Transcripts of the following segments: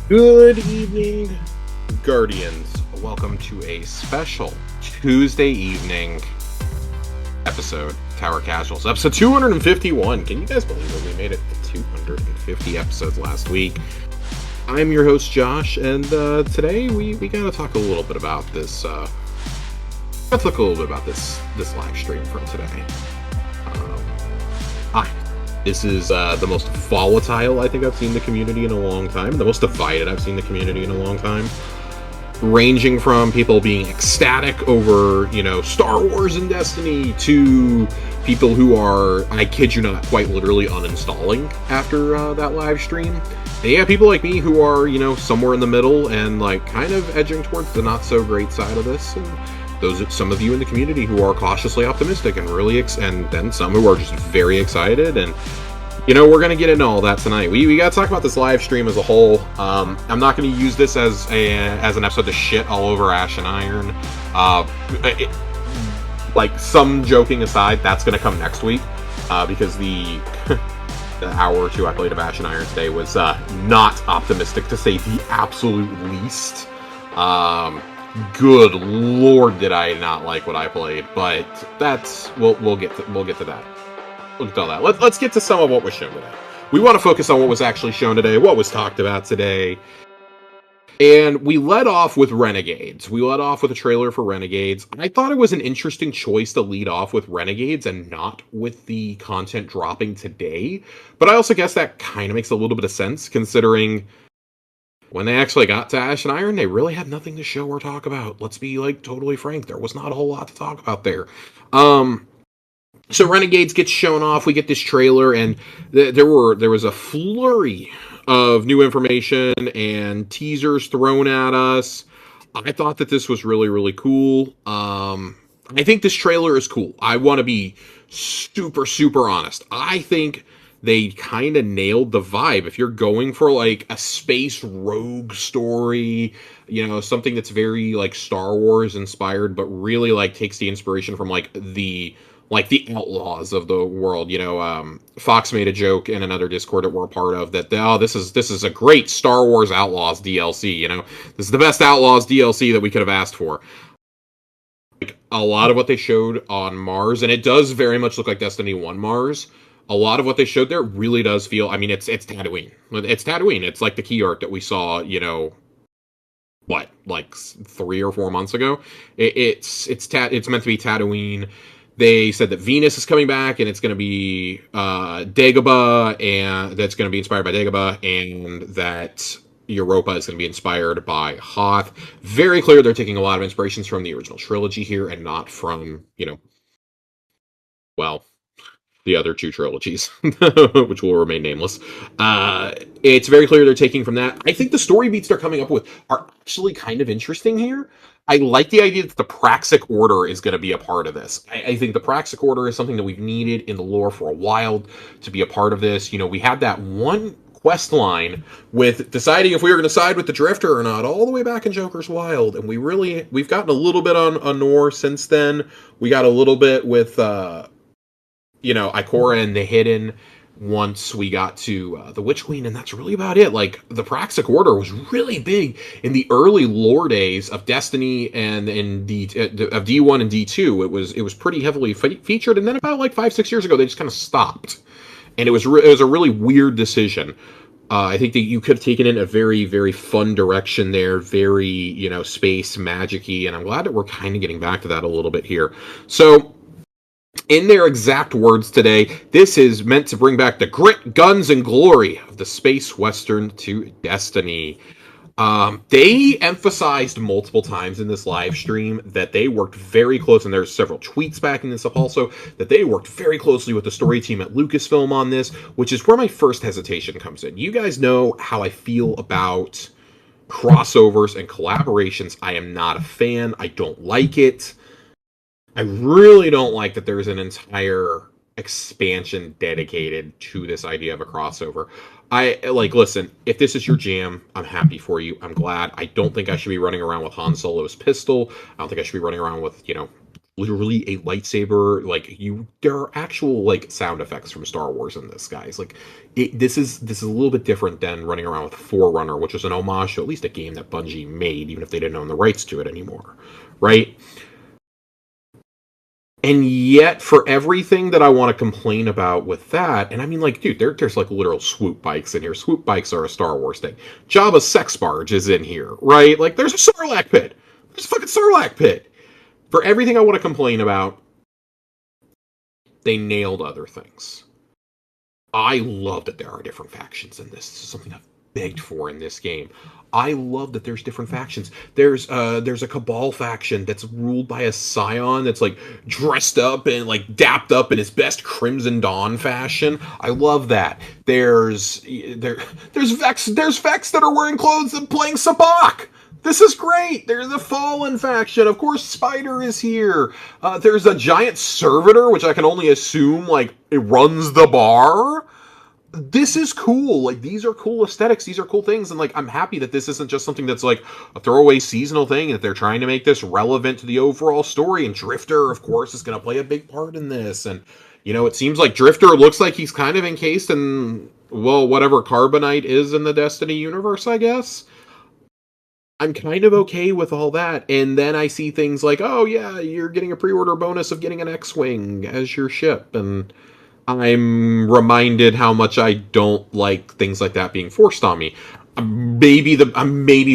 Good evening, Guardians. Welcome to a special Tuesday evening episode, Tower Casuals, episode 251. Can you guys believe it? We made it to 250 episodes last week. I'm your host, Josh, and today we gotta talk a little bit about this. Let's talk a little bit about this live stream from today. Hi. This is the most volatile I think I've seen the community in a long time. The most divided I've seen the community in a long time. Ranging from people being ecstatic over, Star Wars and Destiny to people who are, I kid you not, quite literally uninstalling after that live stream. And yeah, people like me who are, somewhere in the middle and kind of edging towards the not so great side of this. And some of you in the community who are cautiously optimistic and really, and then some who are just very excited. And we're gonna get into all that tonight. We gotta talk about this live stream as a whole. I'm not gonna use this as an episode to shit all over Ash and Iron. Some joking aside, that's gonna come next week because the hour or two I played of Ash and Iron today was not optimistic, to say the absolute least. Good lord, did I not like what I played? But that's we'll get to that. Look at all that. Let's get to some of what was shown today. We want to focus on what was actually shown today, what was talked about today. And we led off with Renegades. We led off with a trailer for Renegades. I thought it was an interesting choice to lead off with Renegades and not with the content dropping today. But I also guess that kind of makes a little bit of sense, considering when they actually got to Ash and Iron, they really had nothing to show or talk about. Let's be totally frank. There was not a whole lot to talk about there. So Renegades gets shown off. We get this trailer, and there was a flurry of new information and teasers thrown at us. I thought that this was really, really cool. I think this trailer is cool. I want to be super, super honest. I think they kind of nailed the vibe. If you're going for a space rogue story, something that's very Star Wars inspired, but really takes the inspiration from the outlaws of the world. Fox made a joke in another Discord that we're a part of that this is a great Star Wars Outlaws DLC. This is the best Outlaws DLC that we could have asked for. A lot of what they showed on Mars, and it does very much look like Destiny 1 Mars. A lot of what they showed there really does feel, it's Tatooine. It's Tatooine. It's like the key art that we saw, 3 or 4 months ago. It's meant to be Tatooine. They said that Venus is coming back, and it's going to be Dagobah, and that's going to be inspired by Dagobah, and that Europa is going to be inspired by Hoth. Very clear they're taking a lot of inspirations from the original trilogy here, and not from, the other two trilogies, which will remain nameless. It's very clear they're taking from that. I think the story beats they're coming up with are actually kind of interesting here. I like the idea that the Praxic Order is going to be a part of this. I think the Praxic Order is something that we've needed in the lore for a while to be a part of this. We had that one quest line with deciding if we were going to side with the Drifter or not, all the way back in Joker's Wild, and we've gotten a little bit on Nor since then. We got a little bit with Ikora and the Hidden once we got to the Witch Queen, and that's really about it. The Praxic Order was really big in the early lore days of Destiny and in of D1 and D2. It was pretty heavily featured, and then about 5-6 years ago they just kind of stopped, and it was a really weird decision. I think that you could have taken it in a very, very fun direction there, very space magic-y, and I'm glad that we're kind of getting back to that a little bit here. So, in their exact words today, this is meant to bring back the grit, guns, and glory of the space western to Destiny. They emphasized multiple times in this live stream that they worked very close, and there's several tweets backing this up also, that they worked very closely with the story team at Lucasfilm on this, which is where my first hesitation comes in. You guys know how I feel about crossovers and collaborations. I am not a fan. I don't like it. I really don't like that there's an entire expansion dedicated to this idea of a crossover. Listen, if this is your jam, I'm happy for you. I'm glad. I don't think I should be running around with Han Solo's pistol. I don't think I should be running around with, literally a lightsaber. Like, there are actual like sound effects from Star Wars in this, guys. Like, this is a little bit different than running around with Forerunner, which is an homage to at least a game that Bungie made, even if they didn't own the rights to it anymore, right? And yet, for everything that I want to complain about with that, and I mean, like, dude, there's like literal swoop bikes in here. Swoop bikes are a Star Wars thing. Jabba's sex barge is in here, right? Like, there's a Sarlacc pit. There's a fucking Sarlacc pit. For everything I want to complain about, they nailed other things. I love that there are different factions in this. This is something I've begged for in this game. I love that there's different factions. There's a Cabal faction that's ruled by a Scion that's like dressed up and like dapped up in his best Crimson Dawn fashion. I love that. There's Vex that are wearing clothes and playing Sabacc. This is great. There's a Fallen faction. Of course, Spider is here. There's a giant servitor, which I can only assume like it runs the bar. This is cool. Like, these are cool aesthetics. These are cool things, and like, I'm happy that this isn't just something that's like a throwaway seasonal thing. That they're trying to make this relevant to the overall story. And Drifter, of course, is going to play a big part in this. And it seems like Drifter looks like he's kind of encased in, well, whatever Carbonite is in the Destiny universe, I guess. I'm kind of okay with all that. And then I see things like, oh yeah, you're getting a pre-order bonus of getting an X-Wing as your ship. And I'm reminded how much I don't like things like that being forced on me. I'm maybe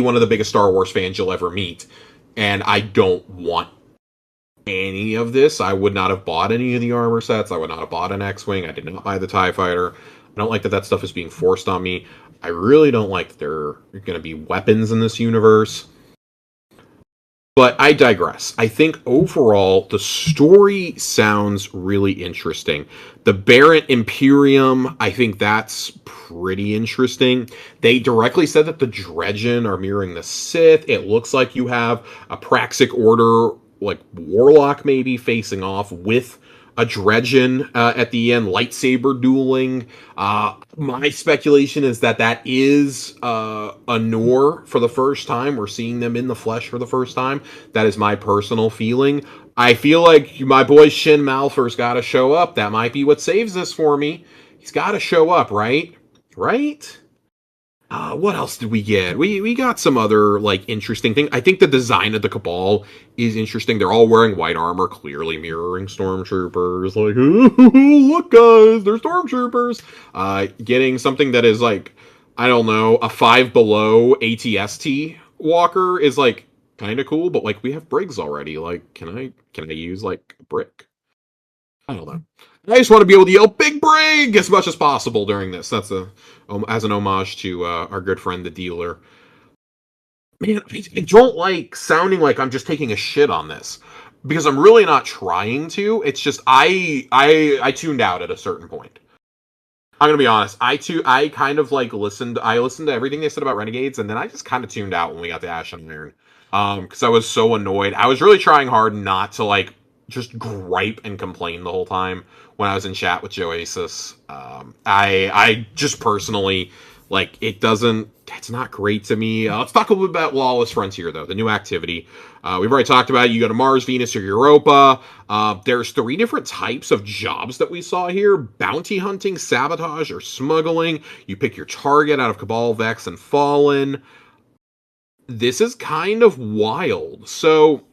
one of the biggest Star Wars fans you'll ever meet, and I don't want any of this. I would not have bought any of the armor sets. I would not have bought an X-Wing. I did not buy the TIE Fighter. I don't like that stuff is being forced on me. I really don't like that there are going to be weapons in this universe. But I digress. I think overall, the story sounds really interesting. The Barrett Imperium, I think that's pretty interesting. They directly said that the Dredgen are mirroring the Sith. It looks like you have a Praxic Order, like Warlock maybe, facing off with a Dredgen at the end, lightsaber dueling. My speculation is that is a Nor for the first time. We're seeing them in the flesh for the first time. That is my personal feeling. I feel like my boy Shin Malphur's got to show up. That might be what saves this for me. He's got to show up, right? Right? What else did we get? We got some other like interesting thing. I think the design of the Cabal is interesting. They're all wearing white armor, clearly mirroring stormtroopers. Like, look, guys, they're stormtroopers. Getting something that is like, I don't know, a 5 below ATST walker is like kind of cool. But like, we have Briggs already. Like, can I use like a brick? I don't know. I just want to be able to yell "Big Brig" as much as possible during this. That's as an homage to our good friend the dealer. Man, I don't like sounding like I'm just taking a shit on this because I'm really not trying to. It's just I tuned out at a certain point. I'm gonna be honest. I kind of like listened. I listened to everything they said about Renegades, and then I just kind of tuned out when we got to Ash and Iron. Because I was so annoyed. I was really trying hard not to like just gripe and complain the whole time when I was in chat with Joasis. I just personally like it doesn't. It's not great to me. Let's talk a little bit about Lawless Frontier though, the new activity. We've already talked about it. You go to Mars, Venus, or Europa. There's 3 different types of jobs that we saw here: bounty hunting, sabotage, or smuggling. You pick your target out of Cabal, Vex, and Fallen. This is kind of wild. So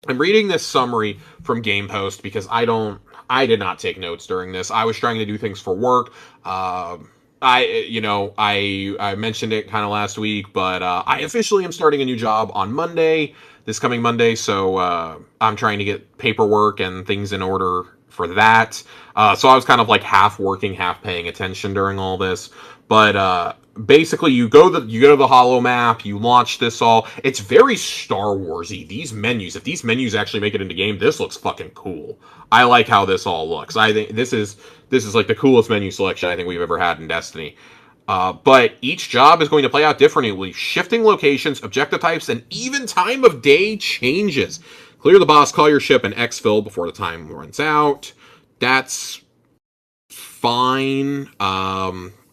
I'm reading this summary from Game Post because I did not take notes during this. I was trying to do things for work. I mentioned it kind of last week, but I officially am starting a new job on Monday, this coming Monday. So I'm trying to get paperwork and things in order for that. So I was kind of like half working, half paying attention during all this. But basically, you go to the Holo map, you launch this all. It's very Star Warsy. These menus, if these menus actually make it into game, this looks fucking cool. I like how this all looks. I think this is like the coolest menu selection I think we've ever had in Destiny. But each job is going to play out differently, shifting locations, objective types, and even time of day changes. Clear the boss, call your ship, and exfil before the time runs out. That's fine.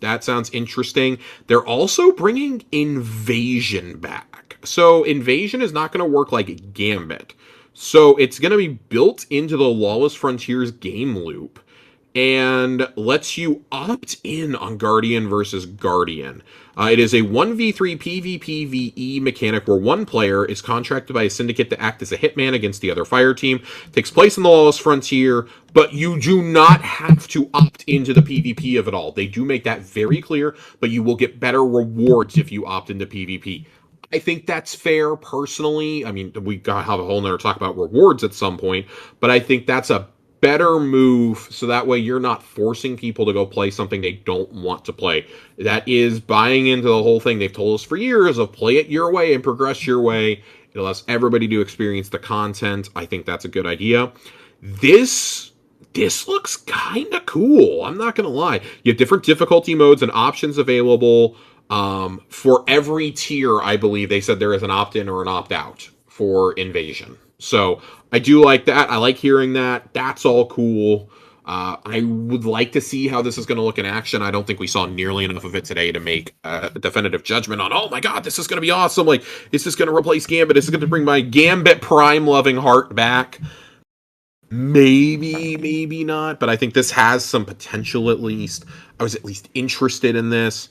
That sounds interesting. They're also bringing Invasion back. So Invasion is not going to work like Gambit. So it's going to be built into the Lawless Frontiers game loop and lets you opt in on Guardian versus Guardian. It is a 1v3 PvPvE mechanic where one player is contracted by a syndicate to act as a hitman against the other fire team. It takes place in the Lawless Frontier, but you do not have to opt into the PvP of it all. They do make that very clear, but you will get better rewards if you opt into PvP. I think that's fair personally. I mean, we got to have a whole nother talk about rewards at some point, but I think that's a better move so that way you're not forcing people to go play something they don't want to play. That is buying into the whole thing they've told us for years of play it your way and progress your way. It allows everybody to experience the content. I think that's a good idea. This looks kind of cool. I'm not going to lie. You have different difficulty modes and options available. For every tier, I believe they said there is an opt-in or an opt-out for Invasion. So I do like that. I like hearing that. That's all cool. I would like to see how this is going to look in action. I don't think we saw nearly enough of it today to make a definitive judgment on, oh my god, this is going to be awesome. Like, is this going to replace Gambit? Is this going to bring my Gambit Prime loving heart back? Maybe, maybe not. But I think this has some potential at least. I was at least interested in this.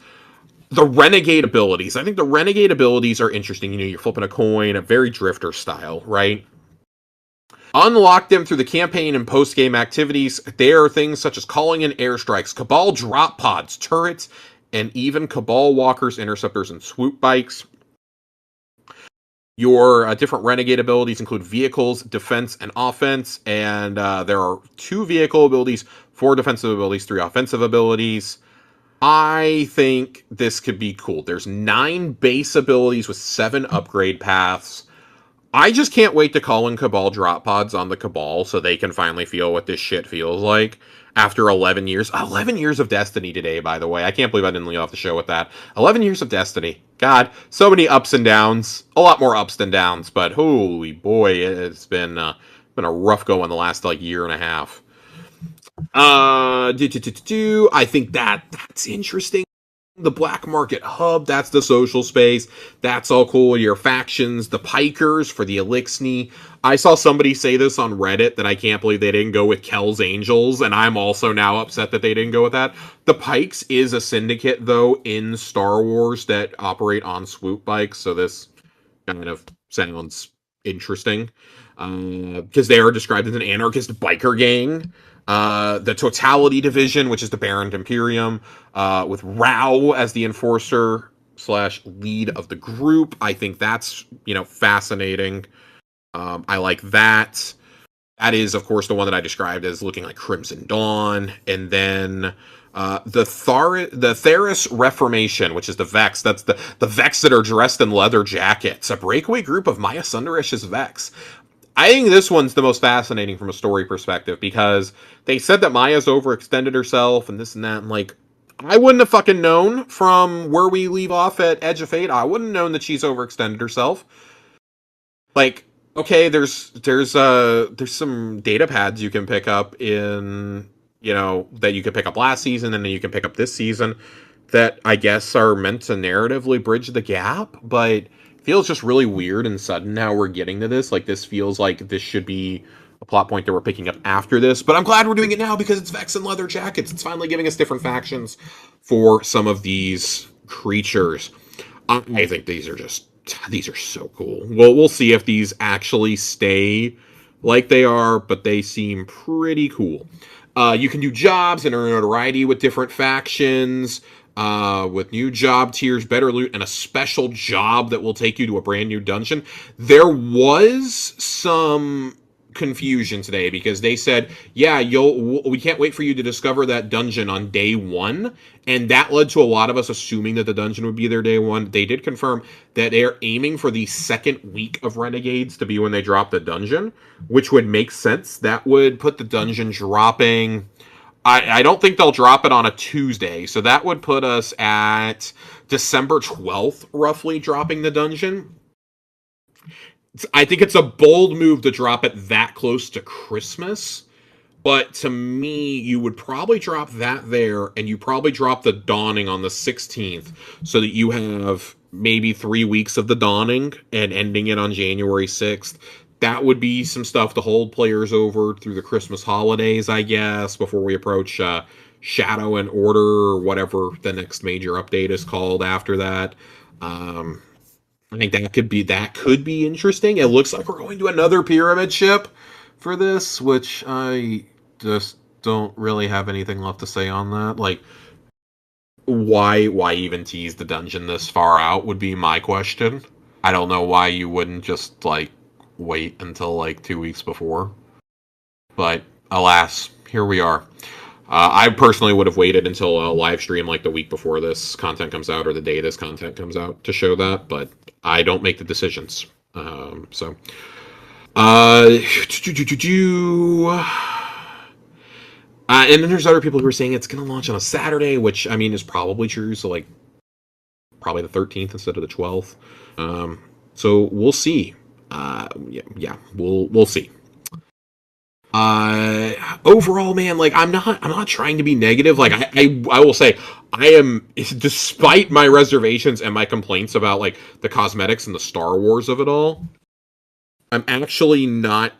The Renegade abilities. I think the Renegade abilities are interesting. You know, you're flipping a coin, a very Drifter style, right? Unlock them through the campaign and post-game activities. There are things such as calling in airstrikes, Cabal drop pods, turrets, and even Cabal walkers, interceptors, and swoop bikes. Your different Renegade abilities include vehicles, defense, and offense. And there are 2 vehicle abilities, 4 defensive abilities, 3 offensive abilities. I think this could be cool. There's 9 base abilities with 7 upgrade paths. I just can't wait to call in Cabal drop pods on the Cabal so they can finally feel what this shit feels like after 11 years. 11 years of Destiny today, by the way. I can't believe I didn't leave off the show with that. 11 years of Destiny. God, so many ups and downs. A lot more ups than downs, but holy boy, it's been a rough go in the last year and a half. I think that's interesting. The Black Market Hub, that's the social space. That's all cool. Your factions, the Pikers for the Elixni. I saw somebody say this on Reddit that I can't believe they didn't go with Kel's Angels, and I'm also now upset that they didn't go with that. The Pikes is a syndicate, though, in Star Wars that operate on swoop bikes, so this kind of sounds interesting. Because they are described as an anarchist biker gang. The Totality Division, which is the Baron Imperium, with Rao as the enforcer / lead of the group. I think that's, fascinating. I like that. That is, of course, the one that I described as looking like Crimson Dawn. And then the Theris Reformation, which is the Vex. That's the Vex that are dressed in leather jackets. A breakaway group of Maya Sundarish's Vex. I think this one's the most fascinating from a story perspective because they said that Maya's overextended herself and this and that. And I wouldn't have fucking known from where we leave off at Edge of Fate. I wouldn't have known that she's overextended herself. Okay, there's some data pads you can pick up in, that you could pick up last season and then you can pick up this season that I guess are meant to narratively bridge the gap, but feels just really weird and sudden how we're getting to this. This feels like this should be a plot point that we're picking up after this, but I'm glad we're doing it now because it's Vex and leather jackets. It's finally giving us different factions for some of these creatures. I think these are so cool. Well, we'll see if these actually stay like they are, but they seem pretty cool. You can do jobs and earn notoriety with different factions. With new job tiers, better loot, and a special job that will take you to a brand new dungeon. There was some confusion today because they said, yeah, we can't wait for you to discover that dungeon on day 1, and that led to a lot of us assuming that the dungeon would be there day 1. They did confirm that they're aiming for the second week of Renegades to be when they drop the dungeon, which would make sense. That would put the dungeon dropping... I don't think they'll drop it on a Tuesday, so that would put us at December 12th, roughly, dropping the dungeon. I think it's a bold move to drop it that close to Christmas, but to me, you would probably drop that there, and you probably drop the Dawning on the 16th, so that you have maybe 3 weeks of the Dawning, and ending it on January 6th. that would be some stuff to hold players over through the Christmas holidays, I guess, before we approach Shadow and Order or whatever the next major update is called after that. Um, I think that could be interesting. It looks like we're going to another pyramid ship for this, which I just don't really have anything left to say on that. Like, why even tease the dungeon this far out would be my question. I don't know why you wouldn't just like wait until like 2 weeks before. But alas, here we are. I personally would have waited until a live stream like the week before this content comes out or the day this content comes out to show that, but I don't make the decisions. So, uh, and then there's other people who are saying it's going to launch on a Saturday, which I mean is probably true. So like probably the 13th instead of the 12th. So we'll see. We'll see. Overall, man, like I'm not trying to be negative. Like I will say I am, despite my reservations and my complaints about like the cosmetics and the Star Wars of it all, I'm actually not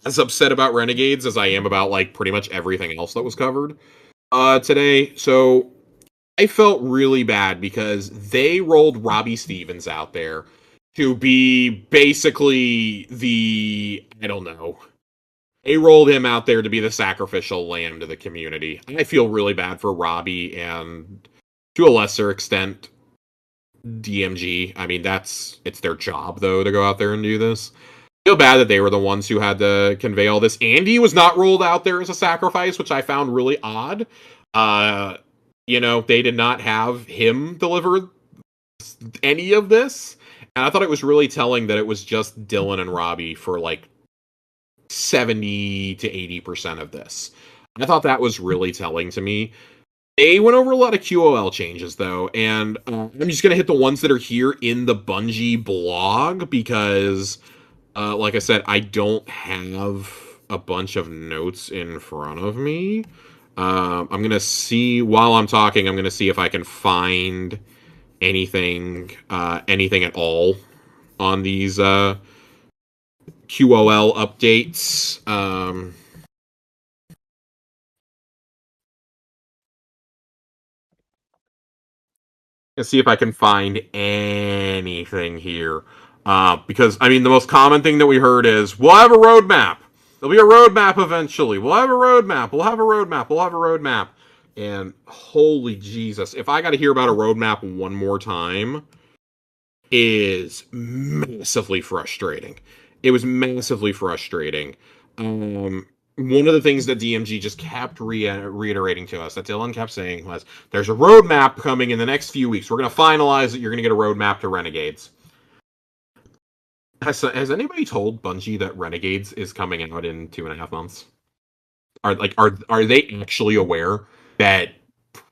as upset about Renegades as I am about like pretty much everything else that was covered today. So I felt really bad because they rolled Robbie Stevens out there to be basically the, I don't know, they rolled him out there to be the sacrificial lamb to the community. I feel really bad for Robbie and to a lesser extent DMG. I mean, it's their job though to go out there and do this. I feel bad that they were the ones who had to convey all this. Andy was not rolled out there as a sacrifice, which I found really odd. They did not have him deliver any of this. And I thought it was really telling that it was just Dylan and Robbie for like 70 to 80% of this. I thought that was really telling to me. They went over a lot of QOL changes though, and I'm just going to hit the ones that are here in the Bungie blog because, like I said, I don't have a bunch of notes in front of me. I'm going to see, while I'm talking, I'm going to see if I can find anything at all on these QOL updates. Let's see if I can find anything here. Because, I mean, the most common thing that we heard is, we'll have a roadmap. There'll be a roadmap eventually. We'll have a roadmap. We'll have a roadmap. We'll have a roadmap. And holy Jesus, if I got to hear about a roadmap one more time, is massively frustrating. It was massively frustrating. One of the things that DMG just kept reiterating to us, that Dylan kept saying, was there's a roadmap coming in the next few weeks. We're going to finalize it. You're going to get a roadmap to Renegades. Has anybody told Bungie that Renegades is coming out in 2.5 months? Are they actually aware that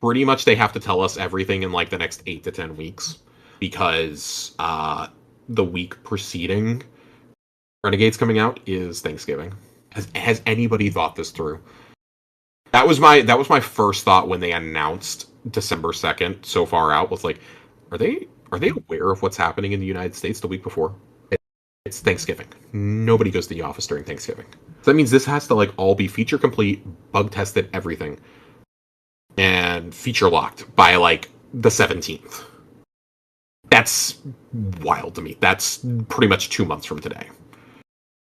pretty much they have to tell us everything in like the next 8 to 10 weeks? Because the week preceding Renegades coming out is Thanksgiving. Has anybody thought this through? That was my first thought when they announced December 2nd so far out, was like, are they aware of what's happening in the United States the week before? It's Thanksgiving. Nobody goes to the office during Thanksgiving. So that means this has to like all be feature complete, bug tested, everything, and feature locked by like the 17th. That's wild to me. That's pretty much 2 months from today.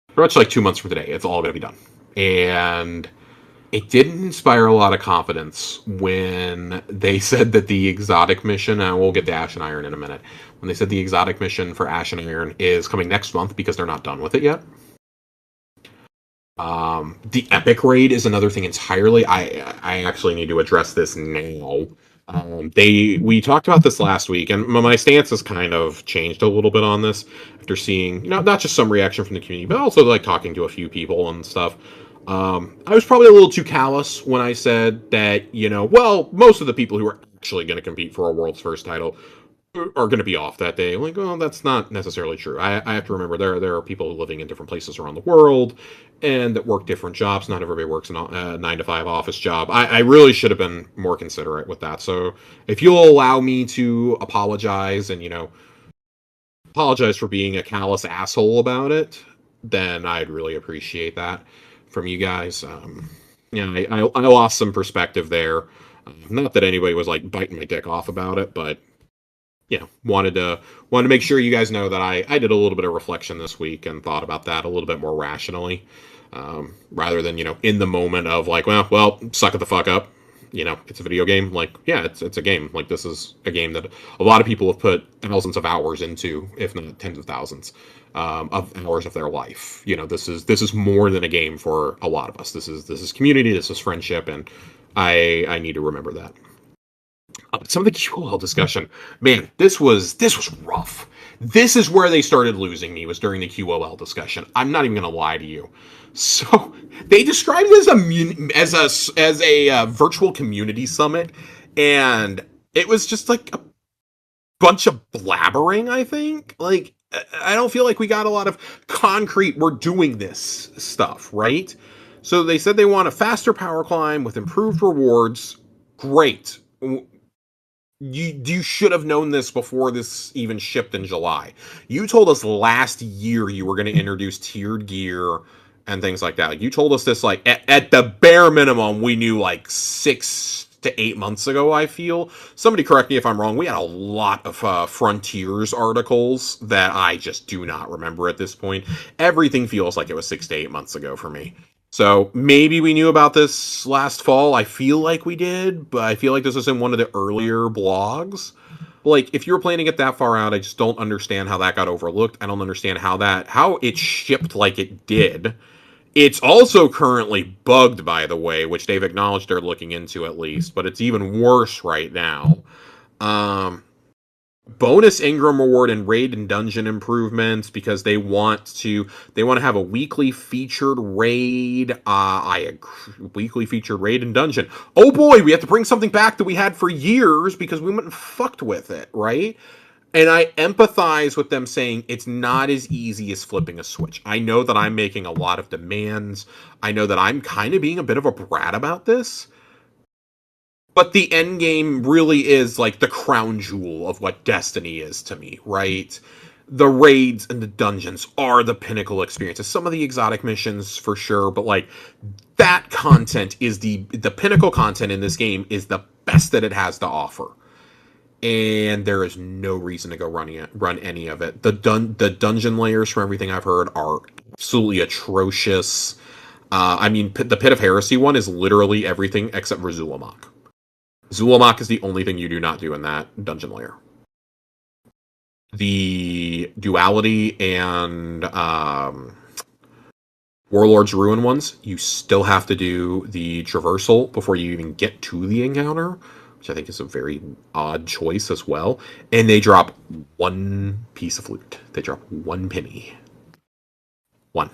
Pretty much like 2 months from today, it's all going to be done. And it didn't inspire a lot of confidence when they said that the exotic mission, and we'll get to Ash and Iron in a minute, when they said the exotic mission for Ash and Iron is coming next month because they're not done with it yet. The Epic Raid is another thing entirely. I actually need to address this now. We talked about this last week, and my stance has kind of changed a little bit on this after seeing, not just some reaction from the community, but also like talking to a few people and stuff. I was probably a little too callous when I said that, most of the people who are actually going to compete for a world's first title are going to be off that day. Like, well, that's not necessarily true. I have to remember there are people living in different places around the world and that work different jobs. Not everybody works a 9-to-5 office job. I really should have been more considerate with that. So if you'll allow me to apologize and, apologize for being a callous asshole about it, then I'd really appreciate that from you guys. Yeah, I lost some perspective there. Not that anybody was like biting my dick off about it, but wanted to make sure you guys know that I did a little bit of reflection this week and thought about that a little bit more rationally, rather than in the moment of like, well, suck it the fuck up. It's a video game. Like, yeah, it's a game. Like, this is a game that a lot of people have put thousands of hours into, if not tens of thousands, of hours of their life. This is more than a game for a lot of us. This is community. This is friendship, and I need to remember that. Some of the QOL discussion, man, this was rough. This is where they started losing me, was during the QOL discussion. I'm not even gonna lie to you. So they described it as a virtual community summit, and it was just like a bunch of blabbering. I think, like, I don't feel like we got a lot of concrete. We're doing this stuff, right? So they said they want a faster power climb with improved rewards. Great. You should have known this before this even shipped in July. You told us last year you were going to introduce tiered gear and things like that. Like, you told us this like at the bare minimum we knew like 6 to 8 months ago. I feel, somebody correct me if I'm wrong. We had a lot of Frontiers articles that I just do not remember at this point. Everything feels like it was 6 to 8 months ago for me. So maybe we knew about this last fall. I feel like we did, but I feel like this was in one of the earlier blogs. Like, if you were planning it that far out, I just don't understand how that got overlooked. I don't understand how it shipped like it did. It's also currently bugged, by the way, which they've acknowledged they're looking into at least, but it's even worse right now. Bonus Ingram reward and raid and dungeon improvements, because they want to have a weekly featured raid. Weekly featured raid and dungeon. Oh boy, we have to bring something back that we had for years because we went and fucked with it, right? And I empathize with them saying it's not as easy as flipping a switch. I know that I'm making a lot of demands. I know that I'm kind of being a bit of a brat about this. But the end game really is like the crown jewel of what Destiny is to me, right? The raids and the dungeons are the pinnacle experiences. Some of the exotic missions for sure, but like that content is the pinnacle content in this game, is the best that it has to offer. And there is no reason to go run any of it. The dungeon layers, from everything I've heard, are absolutely atrocious. I mean, the Pit of Heresy one is literally everything except for Zulamak. Zulamak is the only thing you do not do in that dungeon layer. The Duality and Warlord's Ruin ones, you still have to do the traversal before you even get to the encounter, which I think is a very odd choice as well. And they drop one piece of loot. They drop one penny. One.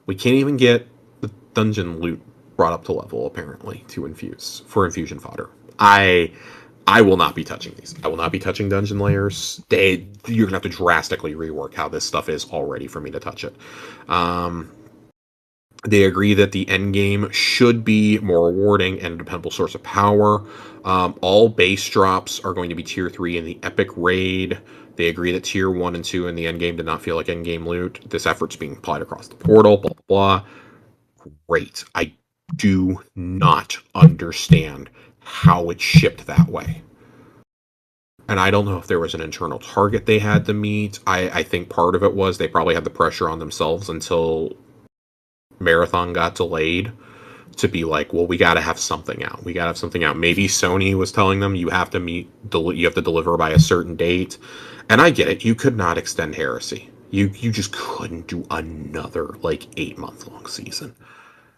We can't even get the dungeon loot brought up to level, apparently, for infusion fodder. I will not be touching these. I will not be touching dungeon layers. You're gonna have to drastically rework how this stuff is already for me to touch it. They agree that the end game should be more rewarding and a dependable source of power. All base drops are going to be tier 3 in the epic raid. They agree that tier 1 and 2 in the end game did not feel like end game loot. This effort's being applied across the portal. Blah blah blah. Great. I do not understand how it shipped that way. And I don't know if there was an internal target they had to meet. I think part of it was they probably had the pressure on themselves until Marathon got delayed to be like, well, we got to have something out. Maybe Sony was telling them you have to deliver by a certain date. And I get it. You could not extend Heresy. You just couldn't do another like 8-month-long season.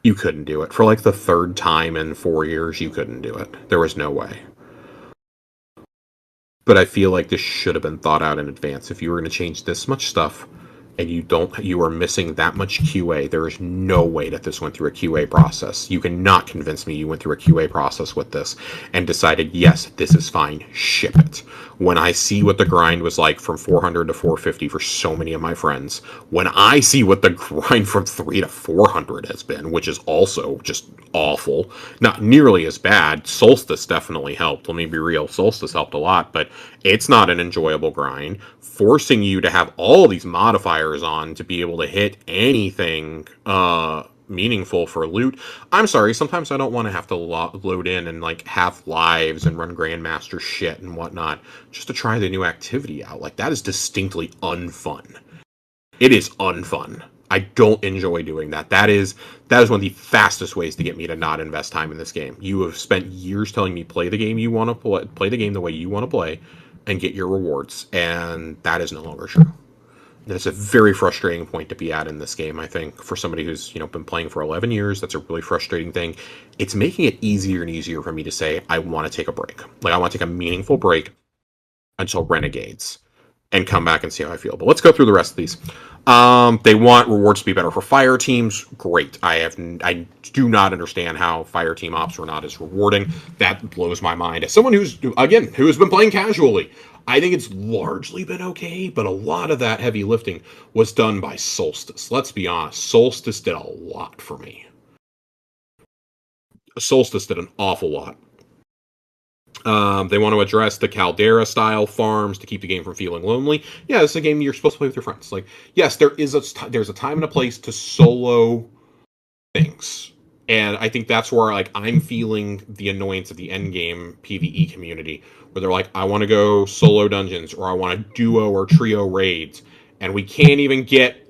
You couldn't do it. For like the third time in 4 years, you couldn't do it. There was no way. But I feel like this should have been thought out in advance. If you were going to change this much stuff and you are missing that much QA, there is no way that this went through a QA process. You cannot convince me you went through a QA process with this and decided, yes, this is fine, ship it. When I see what the grind was like from 400 to 450 for so many of my friends, when I see what the grind from 3 to 400 has been, which is also just awful, not nearly as bad. Solstice definitely helped. Let me be real, Solstice helped a lot, but It's not an enjoyable grind. Forcing you to have all these modifiers on to be able to hit anything meaningful for loot. I'm sorry, sometimes I don't want to have to load in and like have lives and run Grandmaster shit and whatnot just to try the new activity out. Like that is distinctly unfun. It is unfun. I don't enjoy doing that. That is one of the fastest ways to get me to not invest time in this game. You have spent years telling me play the game you want to play the game the way you want to play, and get your rewards, and that is no longer true. That's a very frustrating point to be at in this game. I think for somebody who's been playing for 11 years, that's a really frustrating thing. It's making it easier and easier for me to say I want to take a break. Like I want to take a meaningful break until Renegades and come back and see how I feel. But let's go through the rest of these. They want rewards to be better for fire teams. Great. I do not understand how fire team ops were not as rewarding. That blows my mind. As someone who has been playing casually, I think it's largely been okay, but a lot of that heavy lifting was done by Solstice. Let's be honest. Solstice did a lot for me. Solstice did an awful lot. They want to address the Caldera-style farms to keep the game from feeling lonely. Yeah, this is a game you're supposed to play with your friends. Like, yes, there's a time and a place to solo things, and I think that's where like I'm feeling the annoyance of the endgame PvE community, where they're like, I want to go solo dungeons, or I want to duo or trio raids, and we can't even get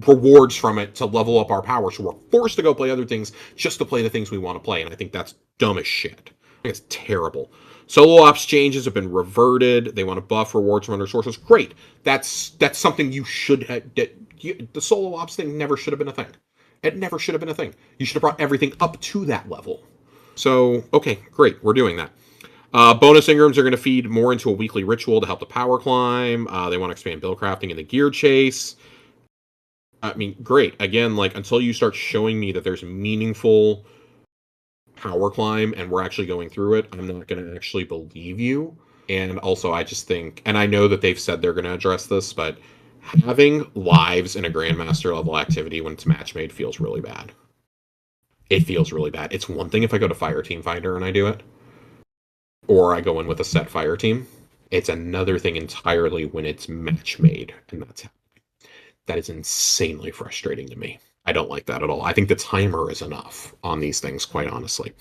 rewards from it to level up our power, so we're forced to go play other things just to play the things we want to play, and I think that's dumb as shit. I think it's terrible. Solo ops changes have been reverted. They want to buff rewards from other sources. Great. That's something you should have. The solo ops thing never should have been a thing. It never should have been a thing. You should have brought everything up to that level. So, okay, great. We're doing that. Bonus ingrams are going to feed more into a weekly ritual to help the power climb. They want to expand build crafting and the gear chase. I mean, great. Again, like, until you start showing me that there's meaningful power climb and we're actually going through it, I'm not going to actually believe you. And also, I just think, and I know that they've said they're going to address this, but having lives in a Grandmaster level activity when it's match made feels really bad. It feels really bad. It's one thing if I go to Fire Team Finder and I do it, or I go in with a set fire team. It's another thing entirely when it's match made, and that is insanely frustrating to me. I don't like that at all. I think the timer is enough on these things, quite honestly.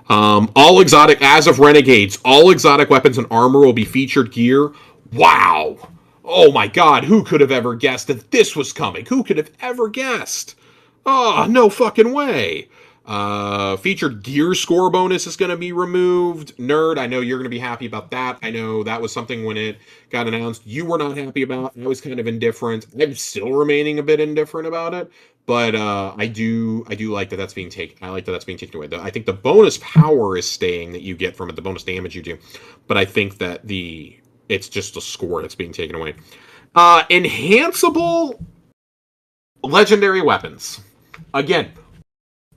All exotic, as of Renegades, all exotic weapons and armor will be featured gear. Wow! Oh my god, who could have ever guessed that this was coming? Who could have ever guessed? Oh, no fucking way. Featured gear score bonus is going to be removed. Nerd, I know you're going to be happy about that. I know that was something when it got announced you were not happy about. I was kind of indifferent. I'm still remaining a bit indifferent about it, but I do like that that's being taken. I like that that's being taken away. I think the bonus power is staying that you get from it, the bonus damage you do, but I think that it's just a score that's being taken away. Enhanceable legendary weapons. Again,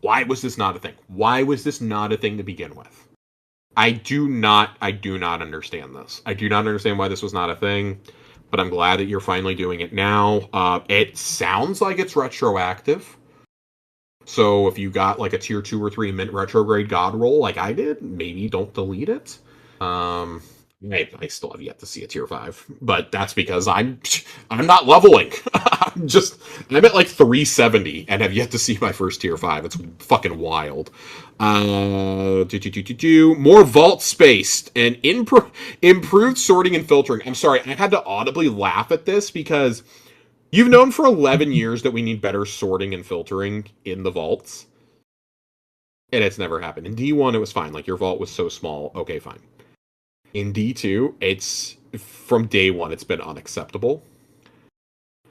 why was this not a thing? Why was this not a thing to begin with? I do not understand this. I do not understand why this was not a thing, but I'm glad that you're finally doing it now. It sounds like it's retroactive. So if you got like a tier 2 or 3 mint retrograde god roll like I did, maybe don't delete it. I still have yet to see a tier 5, but that's because I'm not leveling. I'm at like 370 and have yet to see my first tier 5. It's fucking wild. More vault space and improved sorting and filtering. I'm sorry, I had to audibly laugh at this because you've known for 11 years that we need better sorting and filtering in the vaults. And it's never happened. In D1, it was fine. Like, your vault was so small. Okay, fine. In D2, it's from day one, it's been unacceptable.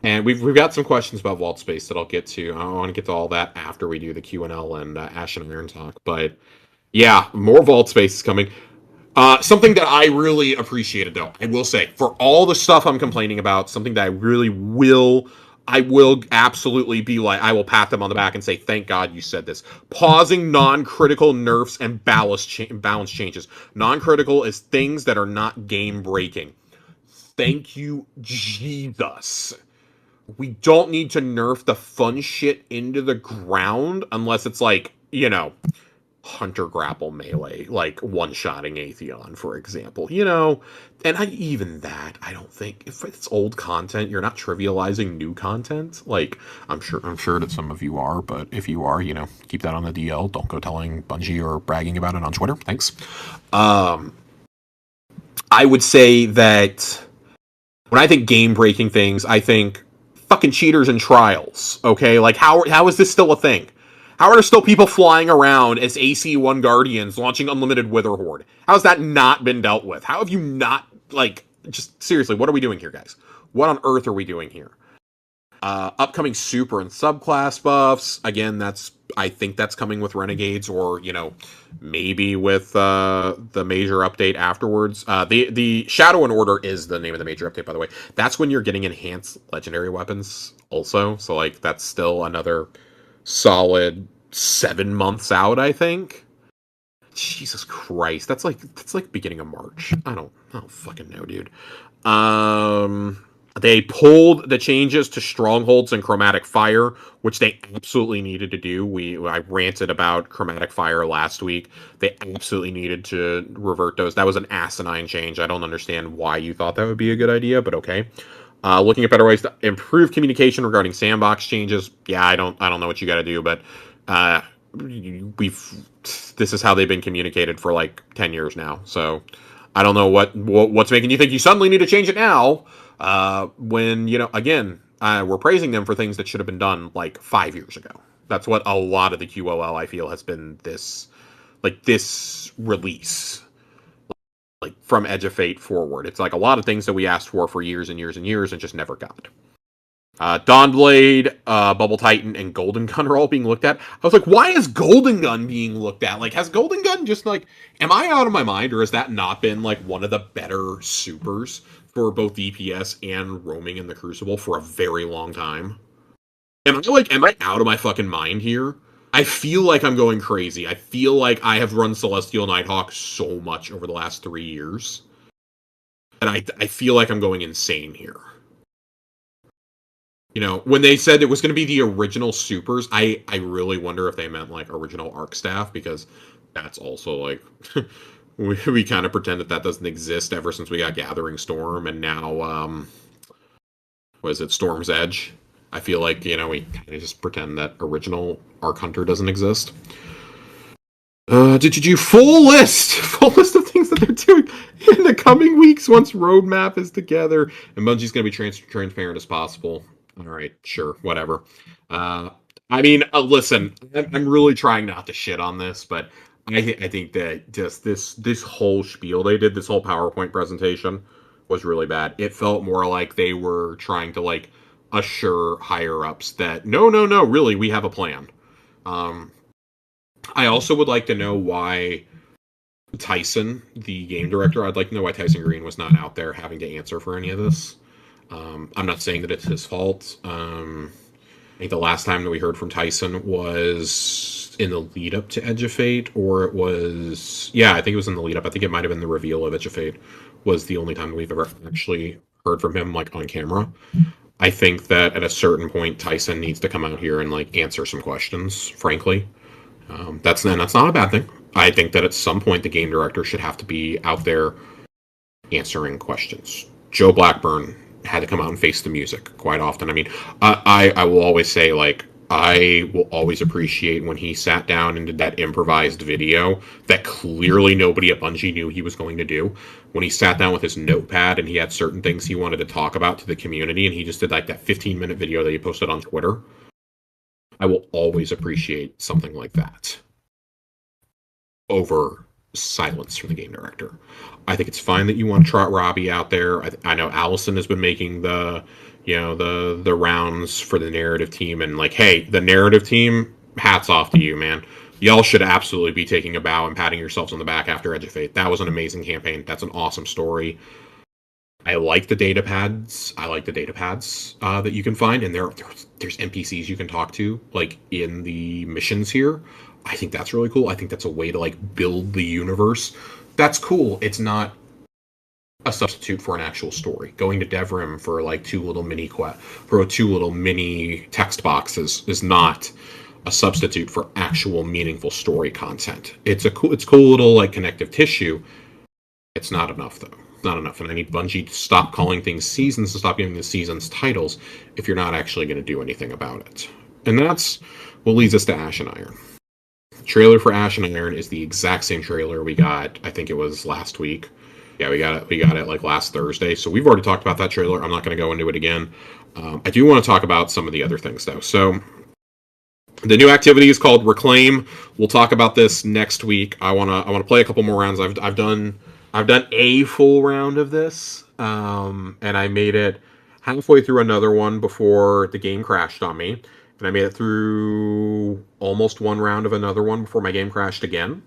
And we've got some questions about vault space that I'll get to. I want to get to all that after we do the QNL and Ash and Iron talk. But yeah, more vault space is coming. Something that I really appreciated, though, I will say, for all the stuff I'm complaining about, something that I will absolutely be like, I will pat them on the back and say, thank God you said this. Pausing non-critical nerfs and balance changes. Non-critical is things that are not game-breaking. Thank you, Jesus. We don't need to nerf the fun shit into the ground unless it's like, hunter grapple melee, like one-shotting Atheon, for example. And even that, I don't think, if it's old content, you're not trivializing new content. Like, I'm sure that some of you are, but if you are, keep that on the DL. Don't go telling Bungie or bragging about it on Twitter. Thanks. I would say that when I think game-breaking things, I think fucking cheaters and trials. Okay, like how is this still a thing? How are there still people flying around as AC-1 Guardians launching unlimited Wither Horde? How has that not been dealt with? How have you not, like, just seriously, what are we doing here, guys? What on earth are we doing here? Upcoming super and subclass buffs. Again, I think that's coming with Renegades, or maybe with the major update afterwards. The Shadow and Order is the name of the major update, by the way. That's when you're getting enhanced legendary weapons, also. So like that's still another solid 7 months out, I think. Jesus Christ, that's like beginning of March. I don't fucking know, dude. They pulled the changes to strongholds and chromatic fire, which they absolutely needed to do. I ranted about chromatic fire last week. They absolutely needed to revert those. That was an asinine change. I don't understand why you thought that would be a good idea, but okay. Looking at better ways to improve communication regarding sandbox changes. Yeah, I don't know what you got to do, but this is how they've been communicated for like 10 years now. So I don't know what's making you think you suddenly need to change it now. When again, we're praising them for things that should have been done like 5 years ago. That's what a lot of the QOL I feel has been this release, like from Edge of Fate forward. It's like a lot of things that we asked for years and years and years and just never got. Dawnblade, Bubble Titan, and Golden Gun are all being looked at. I was like, why is Golden Gun being looked at? Like, has Golden Gun just like, am I out of my mind, or has that not been like one of the better supers for both DPS and roaming in the Crucible for a very long time? Am I out of my fucking mind here? I feel like I'm going crazy. I feel like I have run Celestial Nighthawk so much over the last 3 years. And I feel like I'm going insane here. When they said it was going to be the original supers, I really wonder if they meant like original Arc Staff, because that's also like we kind of pretend that doesn't exist ever since we got Gathering Storm, and now was it Storm's Edge? I feel like we kind of just pretend that original Arc Hunter doesn't exist. Did you do full list of things that they're doing in the coming weeks once roadmap is together and Bungie's going to be transparent as possible? All right, sure, whatever. Listen, I'm really trying not to shit on this, but I think that just this whole spiel they did, this whole PowerPoint presentation, was really bad. It felt more like they were trying to like assure higher ups that no, really, we have a plan. I also would like to know why Tyson, the game director, I'd like to know why Tyson Green was not out there having to answer for any of this. I'm not saying that it's his fault. I think the last time that we heard from Tyson was in the lead up to Edge of Fate, or it was, yeah, I think it was in the lead up. I think it might have been the reveal of Edge of Fate was the only time that we've ever actually heard from him like on camera. I think that at a certain point, Tyson needs to come out here and like answer some questions, frankly. That's not a bad thing. I think that at some point the game director should have to be out there answering questions. Joe Blackburn had to come out and face the music quite often. I mean, I will always say, like, I will always appreciate when he sat down and did that improvised video that clearly nobody at Bungie knew he was going to do. When he sat down with his notepad and he had certain things he wanted to talk about to the community, and he just did like that 15-minute video that he posted on Twitter. I will always appreciate something like that over silence from the game director. I think it's fine that you want to trot Robbie out there. I know Allison has been making the rounds for the narrative team, and like, hey, the narrative team, hats off to you, man. Y'all should absolutely be taking a bow and patting yourselves on the back after Edge of Fate. That was an amazing campaign. That's an awesome story. I like the data pads. That you can find, and there's NPCs you can talk to, like in the missions here. I think that's really cool. I think that's a way to like build the universe. That's cool. It's not a substitute for an actual story. Going to Devrim for like two little mini text boxes is not a substitute for actual meaningful story content. It's cool little like connective tissue. It's not enough though. Not enough, and I need Bungie to stop calling things seasons and stop giving the seasons titles if you're not actually going to do anything about it. And that's what leads us to Ash and Iron. The trailer for Ash and Iron is the exact same trailer we got. I think it was last week. Yeah, we got it. We got it like last Thursday. So we've already talked about that trailer. I'm not going to go into it again. I do want to talk about some of the other things though. So the new activity is called Reclaim. We'll talk about this next week. I wanna play a couple more rounds. I've done a full round of this, and I made it halfway through another one before the game crashed on me, and I made it through almost one round of another one before my game crashed again.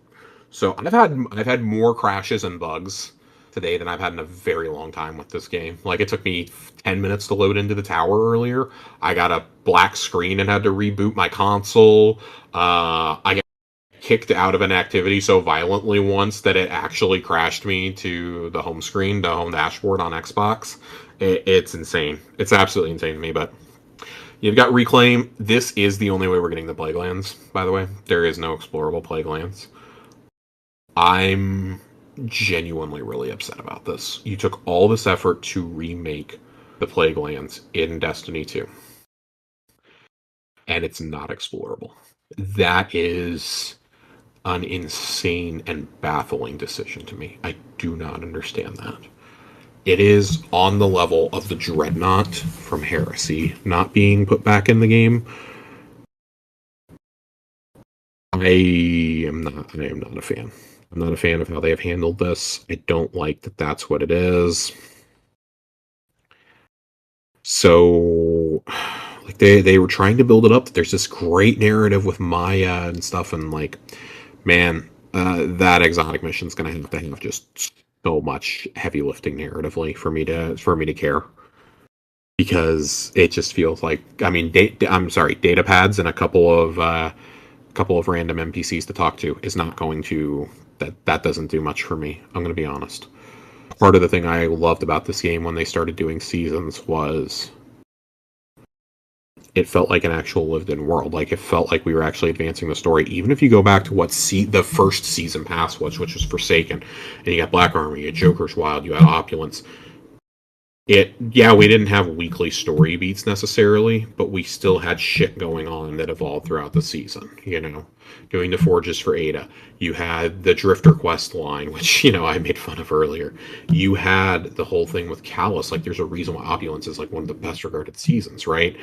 So I've had more crashes and bugs today than I've had in a very long time with this game. Like it took me 10 minutes to load into the tower earlier. I got a black screen and had to reboot my console. I got kicked out of an activity so violently once that it actually crashed me to the home screen, the home dashboard on Xbox. It's insane. It's absolutely insane to me, but you've got Reclaim. This is the only way we're getting the Plague Lands, by the way. There is no explorable Plague Lands. I'm genuinely really upset about this. You took all this effort to remake the Plague Lands in Destiny 2, and it's not explorable. That is an insane and baffling decision to me. I do not understand that. It is on the level of the Dreadnought from Heresy not being put back in the game. I am not a fan. I'm not a fan of how they have handled this. I don't like that that's what it is. So, like, they were trying to build it up. There's this great narrative with Maya and stuff, and, like, man, that exotic mission's going to have just so much heavy lifting narratively for me to care. Because it just feels like, I mean, data pads and a couple of random NPCs to talk to is not going to, that doesn't do much for me. I'm going to be honest. Part of the thing I loved about this game when they started doing seasons was it felt like an actual lived-in world. Like, it felt like we were actually advancing the story. Even if you go back to what the first season pass was, which was Forsaken, and you got Black Armor, you had Joker's Wild, you had Opulence. We didn't have weekly story beats necessarily, but we still had shit going on that evolved throughout the season, doing the forges for Ada. You had the Drifter quest line, which, I made fun of earlier. You had the whole thing with Callus. Like, there's a reason why Opulence is, like, one of the best regarded seasons, right?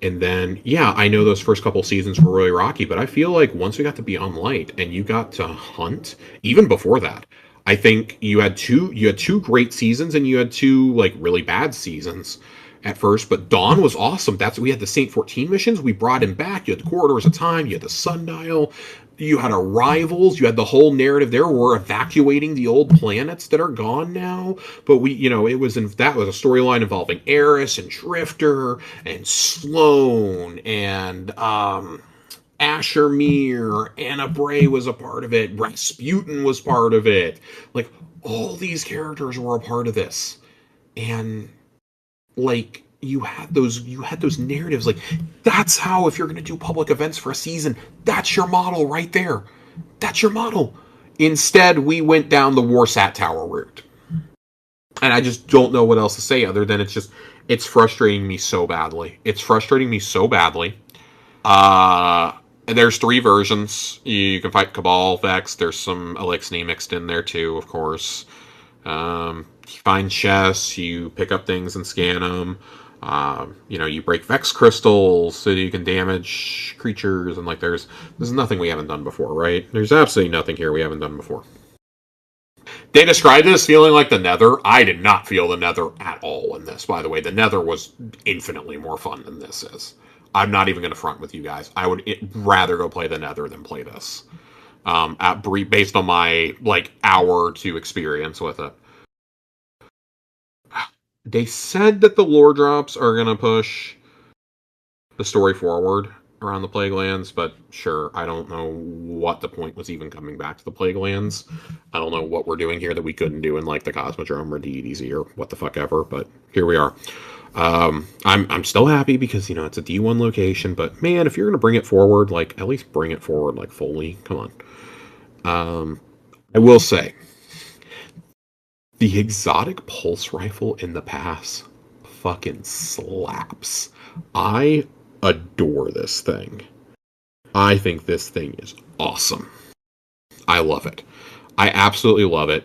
And then, I know those first couple seasons were really rocky, but I feel like once we got to Beyond Light and you got to hunt, even before that, I think you had two great seasons and you had two like really bad seasons at first, but Dawn was awesome. We had the Saint 14 missions. We brought him back. You had the Corridors of Time. You had the Sundial. You had Arrivals. You had the whole narrative there. We're evacuating the old planets that are gone now. But that was a storyline involving Eris and Drifter and Sloane and Asher Mir, Anna Bray was a part of it, Rasputin was part of it. Like, all these characters were a part of this. And like you had those narratives. Like, that's how, if you're gonna do public events for a season, that's your model right there. That's your model. Instead, we went down the Warsat Tower route. And I just don't know what else to say other than it's frustrating me so badly. It's frustrating me so badly. And there's 3 versions. You can fight Cabal, Vex. There's some Elixir mixed in there too, of course. You find chests. You pick up things and scan them. You break Vex crystals so you can damage creatures. And like, there's nothing we haven't done before, right? There's absolutely nothing here we haven't done before. They described it as feeling like the Nether. I did not feel the Nether at all in this, by the way. The Nether was infinitely more fun than this is. I'm not even going to front with you guys. I would rather go play the Nether than play this. Based on my hour or 2 experience with it. They said that the lore drops are going to push the story forward, around the Plague Lands, but sure, I don't know what the point was even coming back to the Plague Lands. I don't know what we're doing here that we couldn't do in like the Cosmodrome or DEDZ or what the fuck ever, but here we are. I'm still happy because it's a D1 location, but man, if you're gonna bring it forward, like at least bring it forward like fully. Come on. I will say the exotic pulse rifle in the pass fucking slaps. I adore this thing. I think this thing is awesome. I love it. I absolutely love it.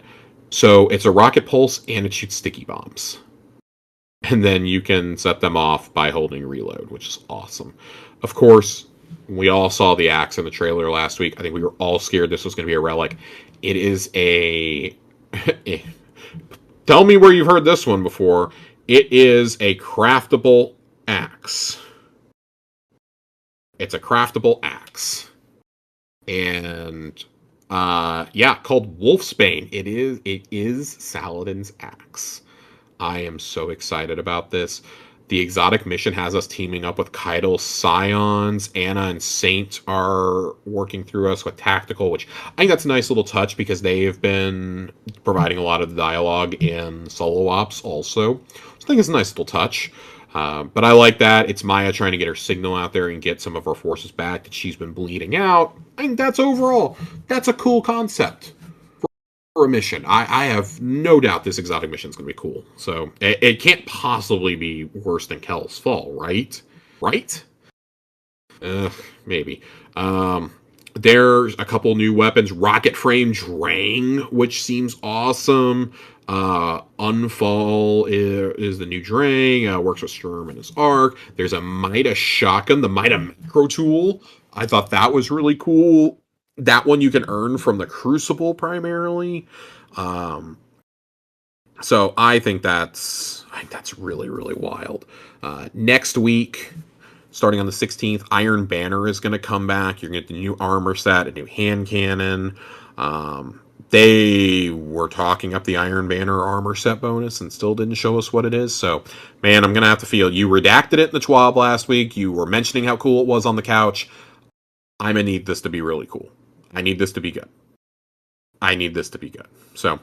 So it's a rocket pulse and it shoots sticky bombs. And then you can set them off by holding reload, which is awesome. Of course, we all saw the axe in the trailer last week. I think we were all scared this was going to be a relic. It is a... Tell me where you've heard this one before. It is a craftable axe. It's a craftable axe. And called Wolfsbane. It is Saladin's axe. I am so excited about this. The exotic mission has us teaming up with Keitel Scions. Anna and Saint are working through us with Tactical, which I think that's a nice little touch because they've been providing a lot of the dialogue in solo ops also. So I think it's a nice little touch. But I like that. It's Maya trying to get her signal out there and get some of her forces back that she's been bleeding out. I think that's a cool concept for a mission. I have no doubt this exotic mission is going to be cool. So it can't possibly be worse than Kel's Fall, right? Right? Maybe. There's a couple new weapons. Rocket Frame Drang, which seems awesome. Unfall is the new Drang. Works with Sturm and his arc. There's a Mida shotgun, the Mida macro tool. I thought that was really cool. That one you can earn from the Crucible primarily. So I think that's really, really wild. Next week, starting on the 16th, Iron Banner is going to come back. You're going to get the new armor set, a new hand cannon. They were talking up the Iron Banner armor set bonus and still didn't show us what it is. So, man, I'm going to have to feel you redacted it in the TWAB last week. You were mentioning how cool it was on the couch. I'm going to need this to be really cool. I need this to be good. So,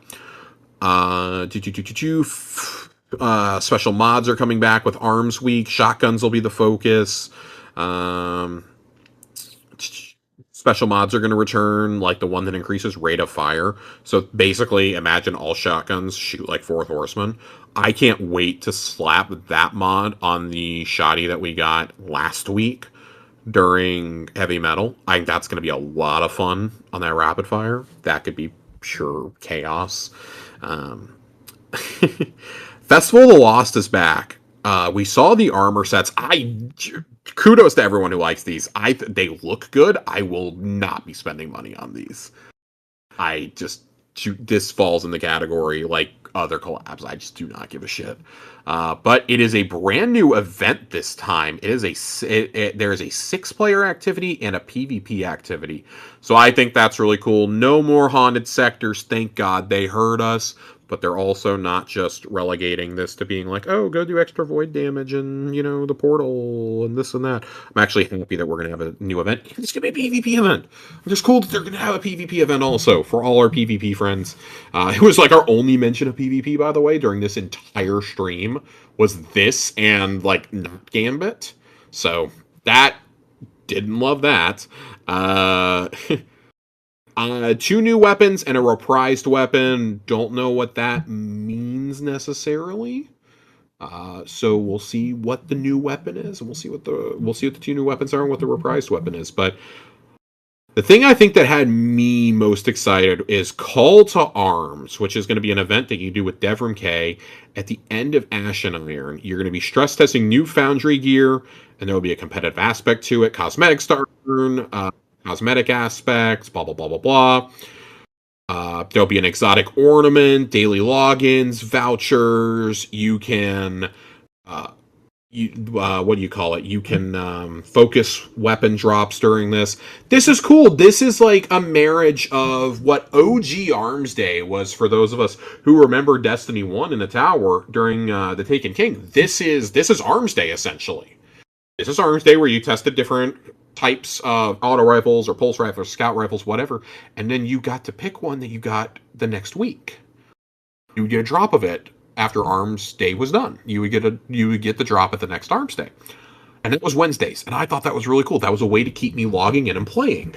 special mods are coming back with Arms Week. Shotguns will be the focus. Special mods are going to return, like the one that increases rate of fire. So basically, imagine all shotguns shoot like Fourth Horseman. I can't wait to slap that mod on the shoddy that we got last week during Heavy Metal. I think that's going to be a lot of fun on that rapid fire. That could be pure chaos. Festival of the Lost is back. We saw the armor sets. Kudos to everyone who likes these. They look good. I will not be spending money on these. This falls in the category like other collabs. I just do not give a shit. But it is a brand new event this time. There is a 6-player activity and a PvP activity. So I think that's really cool. No more haunted sectors. Thank God they heard us. But they're also not just relegating this to being like, oh, go do extra void damage and, the portal and this and that. I'm actually happy that we're going to have a new event. It's going to be a PvP event. It's just cool that they're going to have a PvP event also for all our PvP friends. It was like our only mention of PvP, by the way, during this entire stream was this and, like, not Gambit. So that, didn't love that. 2 new weapons and a reprised weapon. Don't know what that means necessarily. So we'll see what the new weapon is, and we'll see what the 2 new weapons are and what the reprised weapon is. But the thing I think that had me most excited is Call to Arms, which is going to be an event that you do with Devrim K at the end of Ashen Iron. You're going to be stress testing new Foundry gear, and there will be a competitive aspect to it. Cosmetic star turn, cosmetic aspects, blah, blah, blah, blah, blah. There'll be an exotic ornament, daily logins, vouchers. You can, what do you call it? You can focus weapon drops during this. This is cool. This is like a marriage of what OG Arms Day was for those of us who remember Destiny 1 in the tower during the Taken King. This is Arms Day, essentially. This is Arms Day where you tested different types of auto rifles or pulse rifles, scout rifles, whatever, and then you got to pick one that you got the next week. You would get a drop of it after Arms Day was done. You would get the drop at the next Arms Day, and it was Wednesdays. And I thought that was really cool. That was a way to keep me logging in and playing.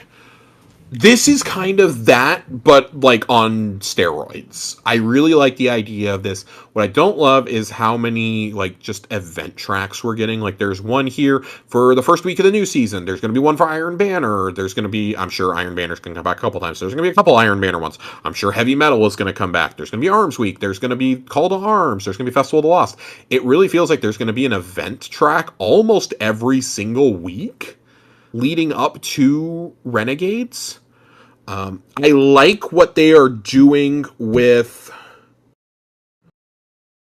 This is kind of that, but like on steroids. I really like the idea of this. What I don't love is how many like just event tracks we're getting. Like there's one here for the first week of the new season. There's going to be one for Iron Banner. There's going to be, I'm sure Iron Banner's going to come back a couple times. So there's going to be a couple Iron Banner ones. I'm sure Heavy Metal is going to come back. There's going to be Arms Week. There's going to be Call to Arms. There's going to be Festival of the Lost. It really feels like there's going to be an event track almost every single week leading up to Renegades. I like what they are doing with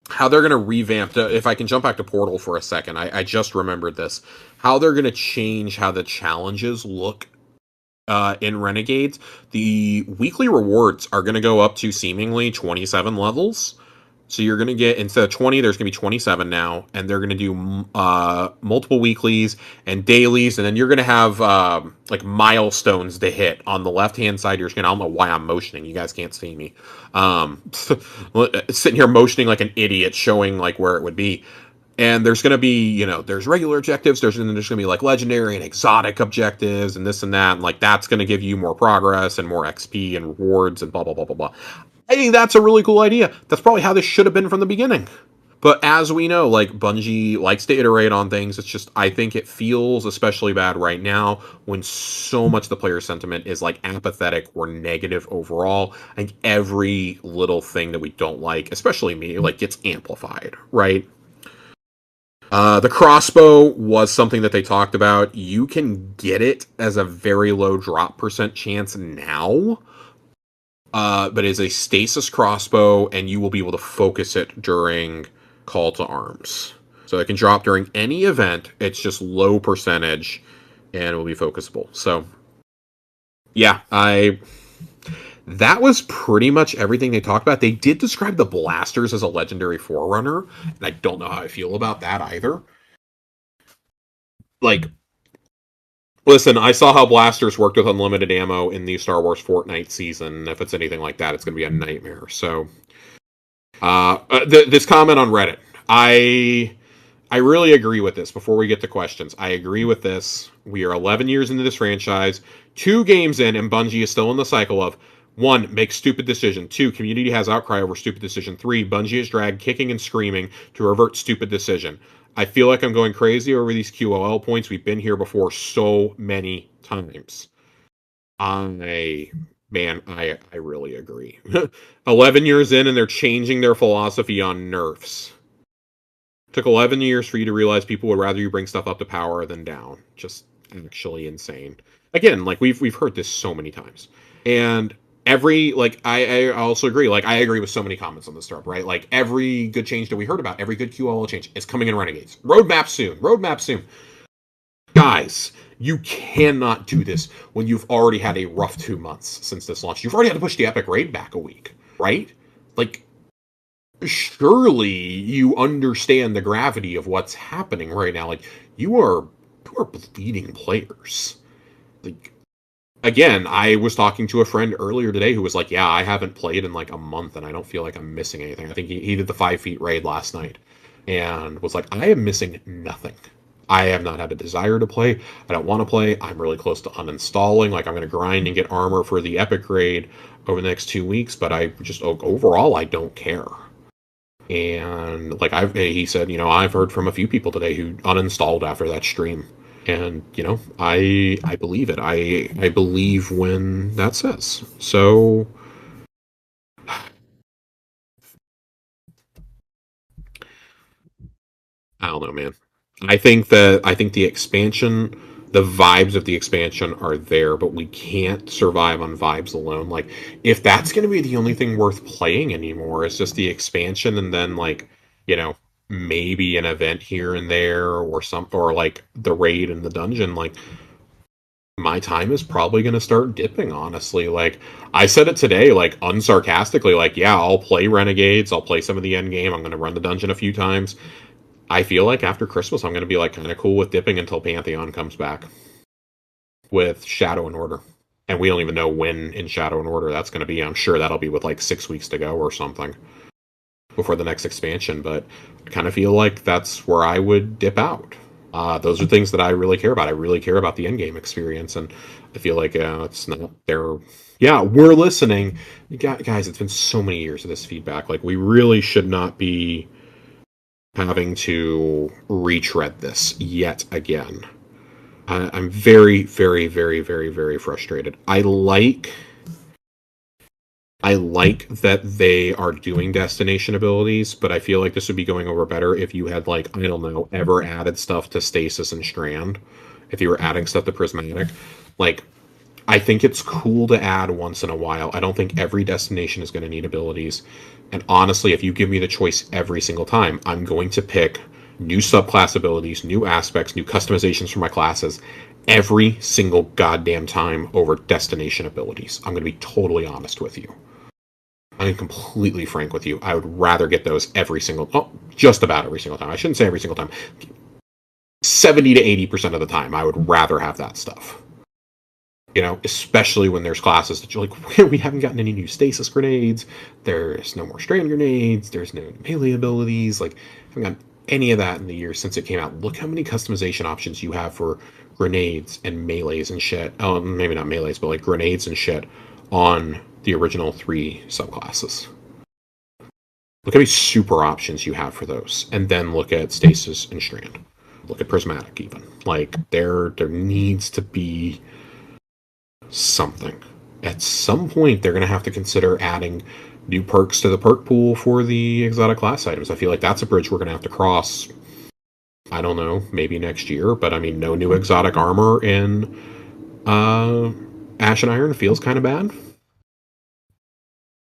how they're going to revamp. If I can jump back to Portal for a second, I just remembered this. How they're going to change how the challenges look in Renegades. The weekly rewards are going to go up to seemingly 27 levels. So you're going to get, instead of 20, there's going to be 27 now, and they're going to do multiple weeklies and dailies, and then you're going to have like milestones to hit on the left-hand side of your screen. I don't know why I'm motioning. You guys can't see me. Sitting here motioning like an idiot, showing like where it would be. And there's going to be, there's regular objectives, there's going to be like legendary and exotic objectives and this and that, and like that's going to give you more progress and more XP and rewards and blah, blah, blah, blah, blah. I think that's a really cool idea. That's probably how this should have been from the beginning. But as we know, like Bungie likes to iterate on things. It's just, I think it feels especially bad right now when so much of the player sentiment is like apathetic or negative overall. I think every little thing that we don't like, especially me, like gets amplified, right? The crossbow was something that they talked about. You can get it as a very low drop percent chance now. But it's a stasis crossbow, and you will be able to focus it during Call to Arms. So it can drop during any event. It's just low percentage, and it will be focusable. So, yeah, that was pretty much everything they talked about. They did describe the blasters as a legendary forerunner, and I don't know how I feel about that either. Like, listen, I saw how blasters worked with unlimited ammo in the Star Wars Fortnite season. If it's anything like that, it's going to be a nightmare. So, this comment on Reddit, I really agree with this. Before we get to questions, I agree with this. We are 11 years into this franchise, 2 games in, and Bungie is still in the cycle of 1, make stupid decision. 2, community has outcry over stupid decision. 3, Bungie is dragged kicking and screaming to revert stupid decision. I feel like I'm going crazy over these QOL points. We've been here before so many times. I really agree. 11 years in and they're changing their philosophy on nerfs. Took 11 years for you to realize people would rather you bring stuff up to power than down. Just actually insane. Again, like we've heard this so many times. And I also agree. Like, I agree with so many comments on this stuff, right? Like, every good change that we heard about, every good QOL change is coming in Renegades. Roadmap soon. Guys, you cannot do this when you've already had a rough 2 months since this launch. You've already had to push the Epic Raid back a week, right? Like, surely you understand the gravity of what's happening right now. Like, you are bleeding players. Like, again, I was talking to a friend earlier today who was like, yeah, I haven't played in like a month and I don't feel like I'm missing anything. I think he did the 5 feet raid last night and was like, I am missing nothing. I have not had a desire to play. I don't want to play. I'm really close to uninstalling. Like, I'm going to grind and get armor for the epic raid over the next 2 weeks, but I just, overall, I don't care. And like he said, I've heard from a few people today who uninstalled after that stream. And, I believe it. I believe when that says. So, I don't know, man. I think the expansion, the vibes of the expansion are there, but we can't survive on vibes alone. Like, if that's going to be the only thing worth playing anymore, it's just the expansion and then, like, maybe an event here and there or like the raid and the dungeon, like, my time is probably going to start dipping, honestly. Like, I said it today, like, unsarcastically, like, yeah, I'll play Renegades, I'll play some of the end game, I'm going to run the dungeon a few times. I feel like after Christmas, I'm going to be, like, kind of cool with dipping until Pantheon comes back. with Shadow and Order. And we don't even know when in Shadow and Order that's going to be. I'm sure that'll be with like 6 weeks to go or something before the next expansion. But I kind of feel like that's where I would dip out. Those are things that I really care about. I really care about the endgame experience, and I feel like it's not there. Yeah, we're listening, guys. It's been so many years of this feedback. Like we really should not be having to retread this yet again. I'm very, very, very, very, very frustrated. I like that they are doing destination abilities, but I feel like this would be going over better if you had, like, I don't know, ever added stuff to Stasis and Strand. If you were adding stuff to Prismatic. Like, I think it's cool to add once in a while. I don't think every destination is going to need abilities. And honestly, if you give me the choice every single time, I'm going to pick new subclass abilities, new aspects, new customizations for my classes every single goddamn time over destination abilities. I'm going to be totally honest with you. I'm completely frank with you. I would rather get those just about every single time. I shouldn't say every single time. 70 to 80% of the time, I would rather have that stuff. You know, especially when there's classes that you're like, we haven't gotten any new stasis grenades. There's no more strand grenades. There's no melee abilities. Like, I haven't gotten any of that in the years since it came out. Look how many customization options you have for grenades and melees and shit. Oh, maybe not melees, but like grenades and shit on the original 3 subclasses. Look how many super options you have for those. And then look at stasis and strand. Look at prismatic even. Like, there needs to be something. At some point, they're going to have to consider adding new perks to the perk pool for the exotic class items. I feel like that's a bridge we're going to have to cross. I don't know, maybe next year, but I mean, no new exotic armor in Ash and Iron feels kind of bad.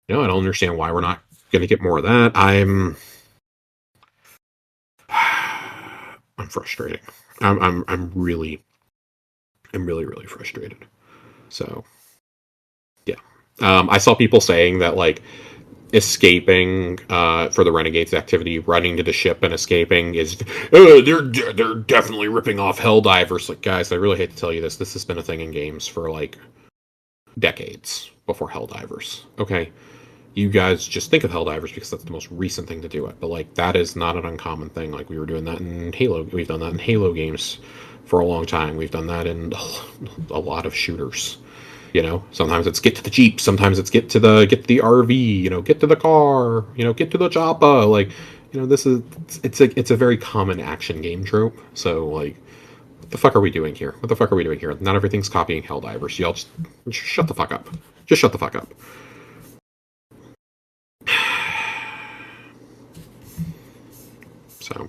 You know, I don't understand why we're not going to get more of that. I'm frustrated. I'm really, really frustrated. So, yeah. I saw people saying that, like, escaping for the Renegades activity, running to the ship and escaping is they're definitely ripping off Helldivers. Like, guys, I really hate to tell you this. This has been a thing in games for like decades before Helldivers. Okay, you guys just think of Helldivers because that's the most recent thing to do it, but like that is not an uncommon thing. Like we were doing that in Halo. We've done that in Halo games for a long time. We've done that in a lot of shooters. You know, sometimes it's get to the Jeep, sometimes it's get to the RV, you know, get to the car, you know, get to the choppa. Like, you know, it's a very common action game trope. So like, what the fuck are we doing here? What the fuck are we doing here? Not everything's copying Helldivers. Y'all just shut the fuck up. Just shut the fuck up. So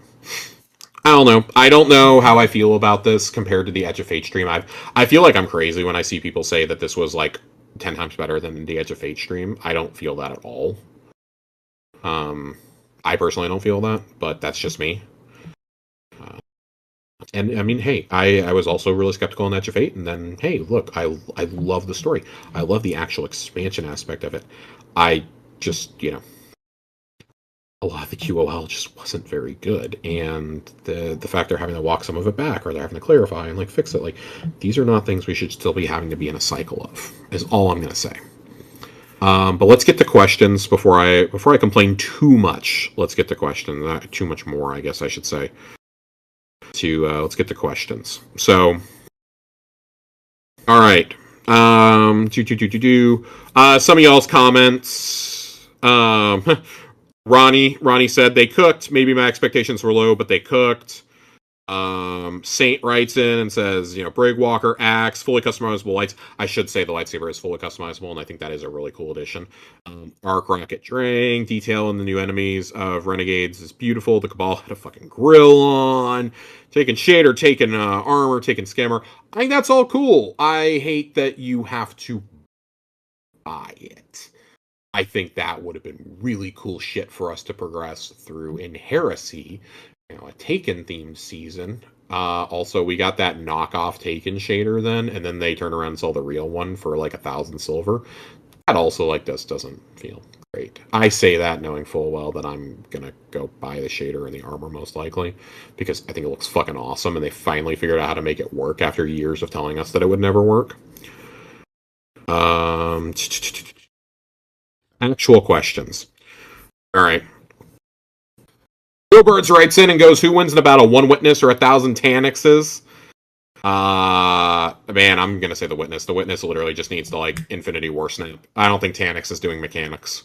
I don't know. I don't know how I feel about this compared to the Edge of Fate stream. I feel like I'm crazy when I see people say that this was like 10 times better than the Edge of Fate stream. I don't feel that at all. I personally don't feel that, but that's just me. And I mean, hey, I was also really skeptical on Edge of Fate, and then hey, look, I love the story. I love the actual expansion aspect of it. I just, you know, a lot of the QOL just wasn't very good, and the fact they're having to walk some of it back, or they're having to clarify and like fix it, like these are not things we should still be having to be in a cycle of. Is all I'm gonna say. But let's get to questions before I complain too much. Let's get to questions. Not too much more, I guess I should say. Let's get to questions. So, all right. Some of y'all's comments. Ronnie said they cooked. Maybe my expectations were low, but they cooked. Saint writes in and says, you know, Brigwalker, axe, fully customizable lights. I should say the lightsaber is fully customizable, and I think that is a really cool addition. Arc Rocket Drang, detail in the new enemies of Renegades is beautiful. The Cabal had a fucking grill on. Taking shader, taking armor, taking scammer. I think that's all cool. I hate that you have to buy it. I think that would have been really cool shit for us to progress through in Heresy, you know, a Taken themed season. Also, we got that knockoff Taken shader then, and then they turn around and sell the real one for like 1,000 silver. That also like doesn't feel Great. I say that knowing full well that I'm gonna go buy the shader and the armor most likely because I think it looks fucking awesome and they finally figured out how to make it work after years of telling us that it would never work. Actual questions. All right. Bill Birds writes in and goes, "Who wins in a battle? One witness or 1,000 Tannixes?" Man, I'm gonna say the witness. The witness literally just needs to like Infinity War snap. I don't think Tannix is doing mechanics.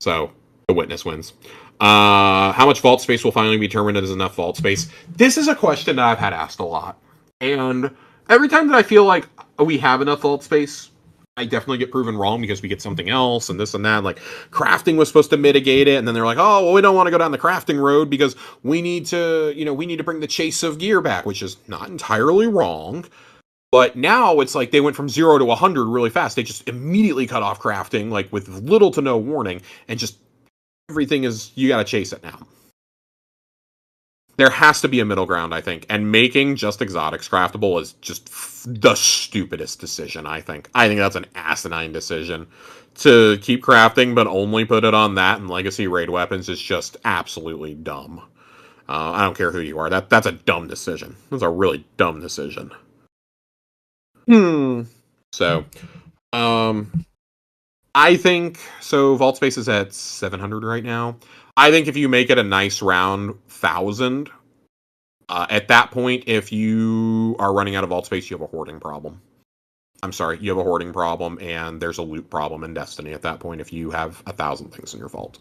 So the witness wins. How much vault space will finally be determined as enough vault space? This is a question that I've had asked a lot. And every time that I feel like we have enough vault space, I definitely get proven wrong because we get something else and this and that. Like crafting was supposed to mitigate it, and then they're like, "Oh, well, we don't want to go down the crafting road because we need to, we need to bring the chase of gear back," which is not entirely wrong. But now it's like they went from 0 to 100 really fast. They just immediately cut off crafting, like with little to no warning, and just everything is you got to chase it now. There has to be a middle ground, I think, and making just exotics craftable is just the stupidest decision, I think. I think that's an asinine decision. To keep crafting, but only put it on that and legacy raid weapons is just absolutely dumb. I don't care who you are. That's a dumb decision. That's a really dumb decision. So, I think so. Vault space is at 700 right now. I think if you make it a nice round 1,000, at that point, if you are running out of vault space, you have a hoarding problem. I'm sorry, you have a hoarding problem, and there's a loot problem in Destiny at that point if you have 1,000 things in your vault.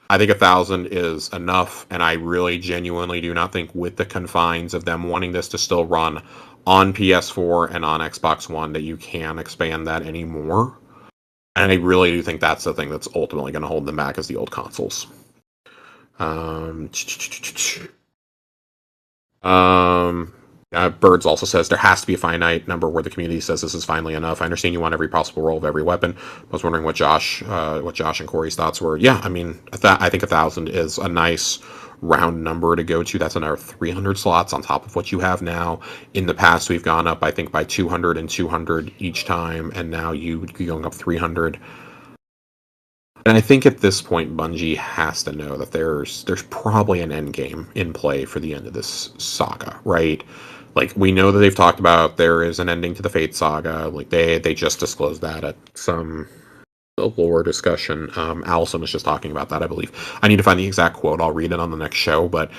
I think 1,000 is enough, and I really genuinely do not think with the confines of them wanting this to still run on PS4 and on Xbox One that you can expand that anymore. And I really do think that's the thing that's ultimately going to hold them back as the old consoles. Birds also says there has to be a finite number where the community says this is finally enough. I understand you want every possible roll of every weapon. I was wondering what Josh and Corey's thoughts were. Yeah, I mean, I think 1,000 is a nice round number to go to. That's another 300 slots on top of what you have now. In the past, we've gone up, I think, by 200 and 200 each time, and now you're going up 300. And I think at this point, Bungie has to know that there's probably an end game in play for the end of this saga, right? Like, we know that they've talked about there is an ending to the Fate saga. Like, they just disclosed that at some lore discussion. Allison was just talking about that, I believe. I need to find the exact quote. I'll read it on the next show, but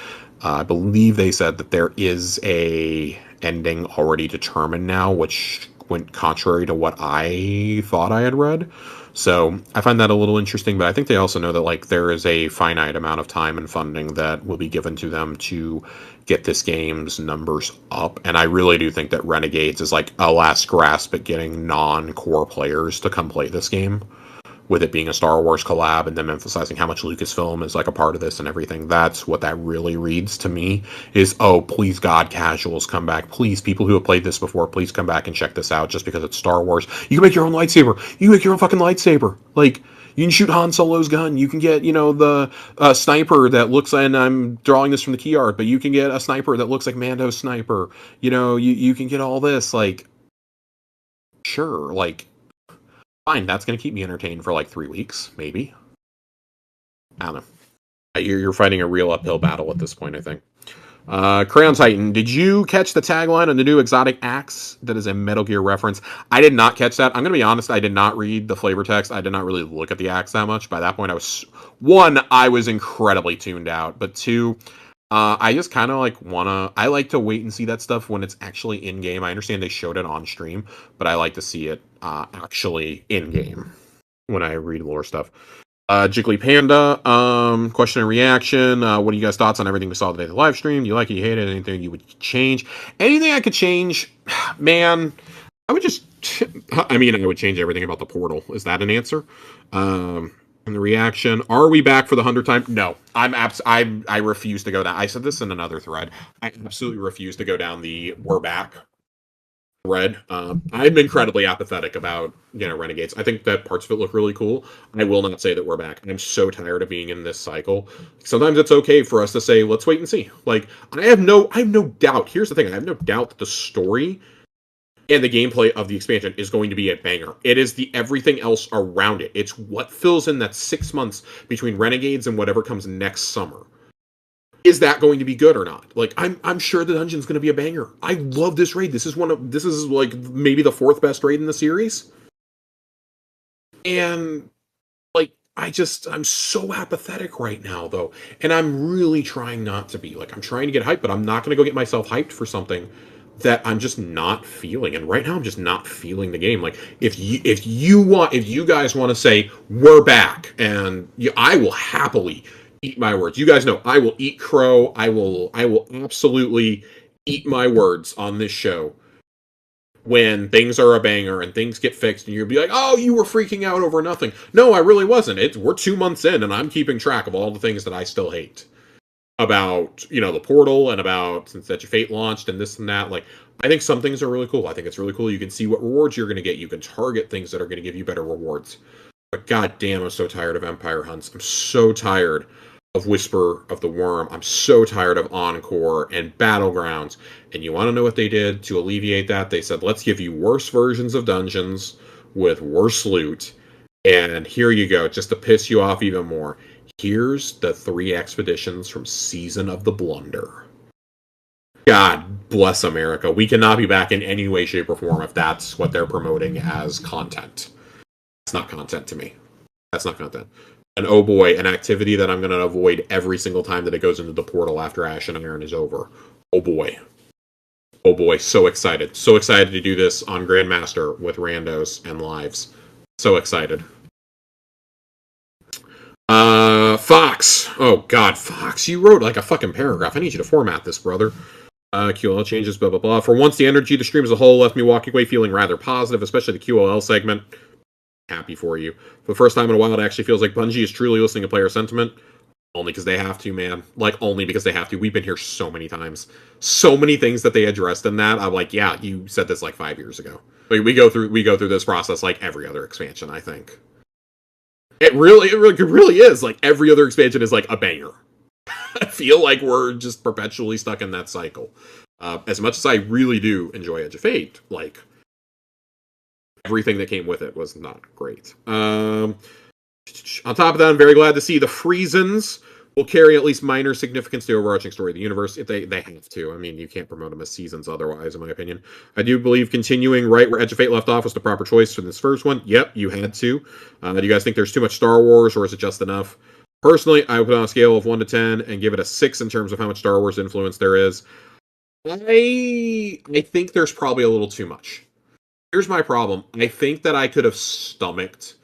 I believe they said that there is a ending already determined now, which went contrary to what I thought I had read. So I find that a little interesting, but I think they also know that like there is a finite amount of time and funding that will be given to them to get this game's numbers up. And I really do think that Renegades is like a last grasp at getting non-core players to come play this game, with it being a Star Wars collab and them emphasizing how much Lucasfilm is like a part of this and everything. That's what that really reads to me is, oh, please God, casuals, come back. Please, people who have played this before, please come back and check this out just because it's Star Wars. You can make your own lightsaber. You can make your own fucking lightsaber. Like, you can shoot Han Solo's gun. You can get, the sniper that looks, and I'm drawing this from the key art, but you can get a sniper that looks like Mando's sniper. You can get all this. Like, sure, like, fine, that's going to keep me entertained for like 3 weeks, maybe. I don't know. You're fighting a real uphill battle at this point, I think. Crayon Titan, did you catch the tagline on the new exotic axe that is a Metal Gear reference? I did not catch that. I'm going to be honest, I did not read the flavor text. I did not really look at the axe that much. By that point, I was incredibly tuned out. But two, I just kind of like I like to wait and see that stuff when it's actually in game. I understand they showed it on stream, but I like to see it actually in game when I read lore stuff. Jiggly Panda, question and reaction. What are you guys' thoughts on everything we saw today in the live stream? Do you like it? You hate it? Anything you would change? Anything I could change? Man, I would just, I would change everything about the portal. Is that an answer? And the reaction, are we back for the 100th time? No, I refuse to go down. I said this in another thread. I absolutely refuse to go down the we're back thread. I'm incredibly apathetic about, Renegades. I think that parts of it look really cool. I will not say that we're back. I'm so tired of being in this cycle. Sometimes it's okay for us to say, let's wait and see. Like, I have no doubt. Here's the thing. I have no doubt that the story And the gameplay of the expansion is going to be a banger. It is the everything else around it. It's what fills in that 6 months between Renegades and whatever comes next summer. Is that going to be good or not? Like, I'm sure the dungeon's going to be a banger. I love this raid. This is like maybe the fourth best raid in the series. And like, I'm so apathetic right now though. And I'm really trying not to be. Like, I'm trying to get hyped, but I'm not going to go get myself hyped for something that I'm just not feeling. And right now I'm just not feeling the game. Like, if you guys want to say we're back, and I will happily eat my words. You guys know I will eat crow. I will absolutely eat my words on this show when things are a banger and things get fixed, and you'll be like, "Oh, you were freaking out over nothing." No, I really wasn't. We're 2 months in, and I'm keeping track of all the things that I still hate about, the portal, and about since Edge of Fate launched and this and that. Like, I think some things are really cool. I think it's really cool. You can see what rewards you're going to get. You can target things that are going to give you better rewards. But god damn, I'm so tired of Empire Hunts. I'm so tired of Whisper of the Worm. I'm so tired of Encore and Battlegrounds. And you want to know what they did to alleviate that? They said, let's give you worse versions of dungeons with worse loot. And here you go, just to piss you off even more. Here's the 3 expeditions from Season of the Blunder. God bless America. We cannot be back in any way, shape, or form if that's what they're promoting as content. That's not content to me. That's not content. And oh boy, an activity that I'm going to avoid every single time that it goes into the portal after Ash and Iron is over. Oh boy. Oh boy, so excited. So excited to do this on Grandmaster with randos and lives. So excited. Fox. Oh god, Fox, you wrote like a fucking paragraph. I need you to format this, brother. QOL changes, blah, blah, blah. For once, the energy of the stream as a whole left me walking away feeling rather positive, especially the QOL segment. Happy for you. For the first time in a while, it actually feels like Bungie is truly listening to player sentiment. Only because they have to, man. Like, only because they have to. We've been here so many times. So many things that they addressed in that. I'm like, yeah, you said this like 5 years ago. We go through this process like every other expansion, I think. It really is. Like, every other expansion is like a banger. I feel like we're just perpetually stuck in that cycle. As much as I really do enjoy Edge of Fate, like, everything that came with it was not great. On top of that, I'm very glad to see the Friesens will carry at least minor significance to the overarching story of the universe. If they have to. I mean, you can't promote them as seasons otherwise, in my opinion. I do believe continuing right where Edge of Fate left off was the proper choice for this first one. Yep, you had to. Do you guys think there's too much Star Wars, or is it just enough? Personally, I would put on a scale of 1 to 10 and give it a 6 in terms of how much Star Wars influence there is. I think there's probably a little too much. Here's my problem. I think that I could have stomached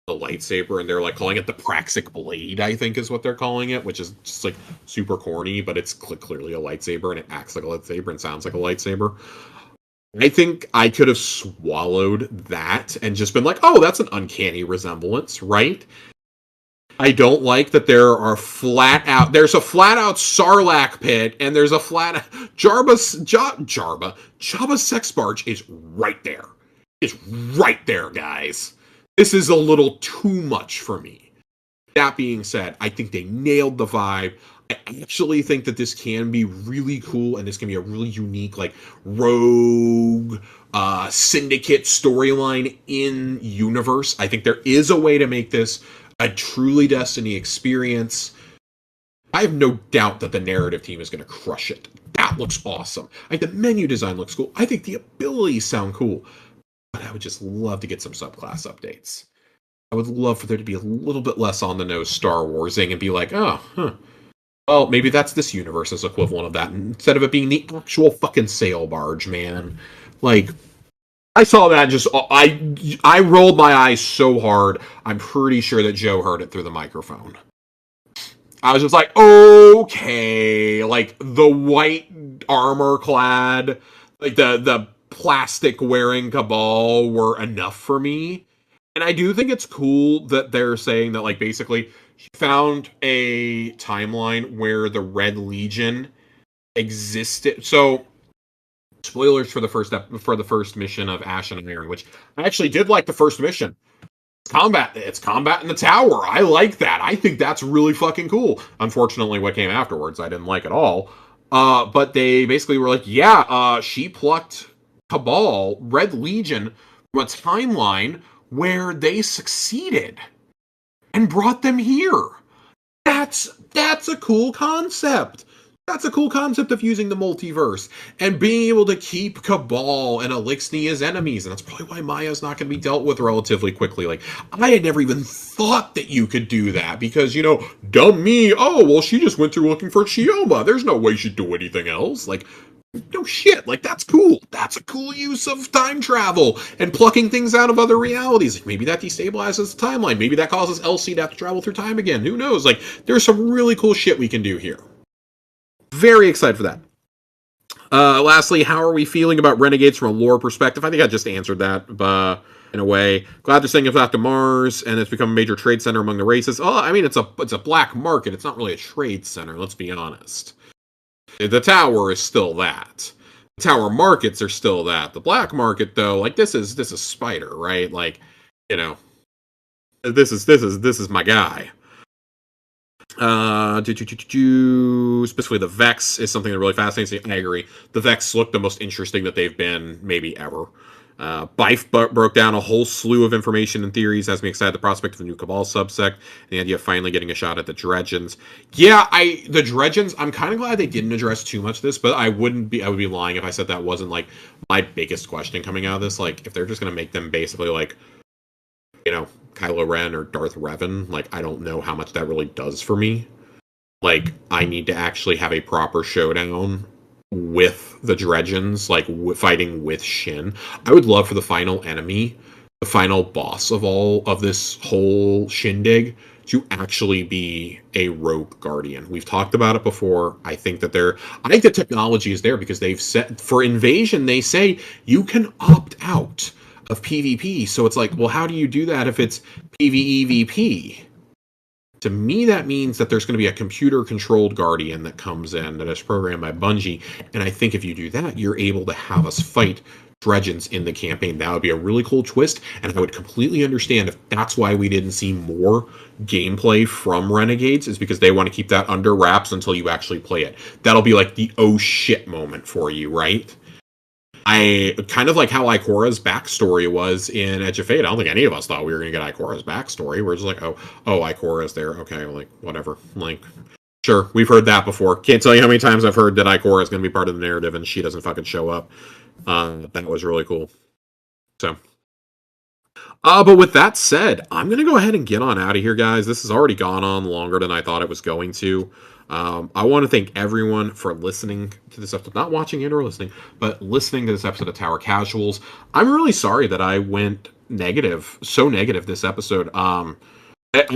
the lightsaber, and they're like calling it the Praxic Blade, I think is what they're calling it, which is just like super corny, but it's clearly a lightsaber, and it acts like a lightsaber and sounds like a lightsaber. I think I could have swallowed that and just been like, oh, that's an uncanny resemblance, right? I don't like that there's a flat out Sarlacc pit, and there's a flat Jabba's sex barge is right there. It's right there, guys. This is a little too much for me. That being said, I think they nailed the vibe. I actually think that this can be really cool, and this can be a really unique, like, rogue syndicate storyline in universe. I think there is a way to make this a truly Destiny experience. I have no doubt that the narrative team is going to crush it. That looks awesome. I think the menu design looks cool. I think the abilities sound cool. But I would just love to get some subclass updates. I would love for there to be a little bit less on the nose Star Warsing and be like, oh, well, maybe that's this universe's equivalent of that, instead of it being the actual fucking sail barge, man. Like, I saw that and just, I rolled my eyes so hard, I'm pretty sure that Joe heard it through the microphone. I was just like, okay, like, the white armor-clad, like, the plastic-wearing Cabal were enough for me. And I do think it's cool that they're saying that, like, basically, she found a timeline where the Red Legion existed. So, spoilers for the first mission of Ash and Iron, which I actually did like the first mission. It's combat in the tower. I like that. I think that's really fucking cool. Unfortunately, what came afterwards, I didn't like at all. But they basically were like, yeah, she plucked Cabal, Red Legion, from a timeline where they succeeded and brought them here. That's a cool concept. That's a cool concept of using the multiverse and being able to keep Cabal and Elixni as enemies. And that's probably why Maya's not going to be dealt with relatively quickly. Like, I had never even thought that you could do that because, dumb me. Oh, well, she just went through looking for Chioma. There's no way she'd do anything else. Like, no shit. Like, that's cool. That's a cool use of time travel and plucking things out of other realities. Like, maybe that destabilizes the timeline. Maybe that causes Elsie to have to travel through time again. Who knows? Like, there's some really cool shit we can do here. Very excited for that. Lastly, how are we feeling about Renegades from a lore perspective? I think I just answered that in a way. Glad they're sending us back to Mars, and it's become a major trade center among the races. Oh, I mean, it's a black market. It's not really a trade center, let's be honest. The tower is still that. The tower markets are still that. The black market, though, like this is Spider, right? Like, this is my guy. Specifically, the Vex is something that really fascinates me. I agree. The Vex look the most interesting that they've been maybe ever. Bife broke down a whole slew of information and theories, has me excited the prospect of a new Cabal subsect, and the idea of finally getting a shot at the Dredgens. Yeah, the Dredgens, I'm kind of glad they didn't address too much of this, but I would be lying if I said that wasn't like my biggest question coming out of this. Like, if they're just going to make them basically like, Kylo Ren or Darth Revan, like, I don't know how much that really does for me. Like, I need to actually have a proper showdown with the Dredgens, like, fighting with Shin. I would love for the final enemy, the final boss of all of this whole shindig, to actually be a rogue guardian. We've talked about it before. I think the technology is there because they've set, for invasion, they say you can opt out of PvP. So it's like, well, how do you do that if it's PvEVP? To me, that means that there's going to be a computer-controlled guardian that comes in that is programmed by Bungie. And I think if you do that, you're able to have us fight Dredgens in the campaign. That would be a really cool twist, and I would completely understand if that's why we didn't see more gameplay from Renegades, is because they want to keep that under wraps until you actually play it. That'll be like the oh shit moment for you, right? I kind of like how Ikora's backstory was in Edge of Fate. I don't think any of us thought we were going to get Ikora's backstory. We're just like, oh, Ikora's there. Okay, like, whatever. Like, sure, we've heard that before. Can't tell you how many times I've heard that Ikora is going to be part of the narrative and she doesn't fucking show up. That was really cool. So, but with that said, I'm going to go ahead and get on out of here, guys. This has already gone on longer than I thought it was going to. I want to thank everyone for listening to this episode, not watching it or listening, but listening to this episode of Tower Casuals. I'm really sorry that I went so negative this episode. I'm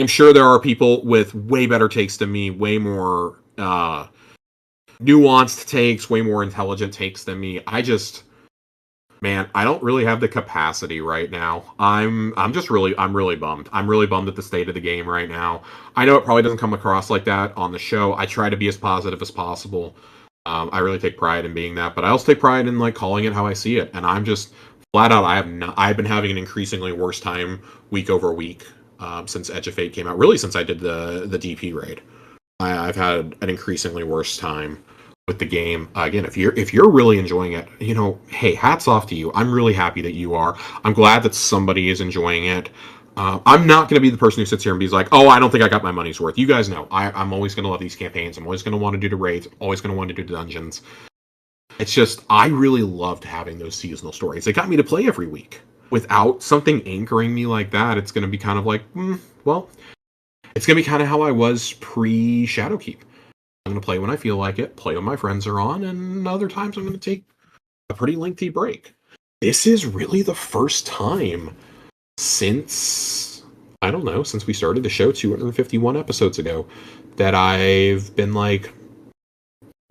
sure there are people with way better takes than me, way more nuanced takes, way more intelligent takes than me. Man, I don't really have the capacity right now. I'm really bummed. I'm really bummed at the state of the game right now. I know it probably doesn't come across like that on the show. I try to be as positive as possible. I really take pride in being that, but I also take pride in like calling it how I see it. And I'm just flat out. I've been having an increasingly worse time week over week since Edge of Fate came out. Really, since I did the DP raid, I've had an increasingly worse time with the game. Again, if you're really enjoying it, hey, hats off to you. I'm really happy that you are. I'm glad that somebody is enjoying it. I'm not going to be the person who sits here and be like, oh, I don't think I got my money's worth. You guys know, I'm always going to love these campaigns. I'm always going to want to do the raids. Always going to want to do the dungeons. It's just, I really loved having those seasonal stories. It got me to play every week. Without something anchoring me like that, it's going to be kind of like, well, it's going to be kind of how I was pre-Shadowkeep. I'm going to play when I feel like it, play when my friends are on, and other times I'm going to take a pretty lengthy break. This is really the first time since we started the show 251 episodes ago that I've been like,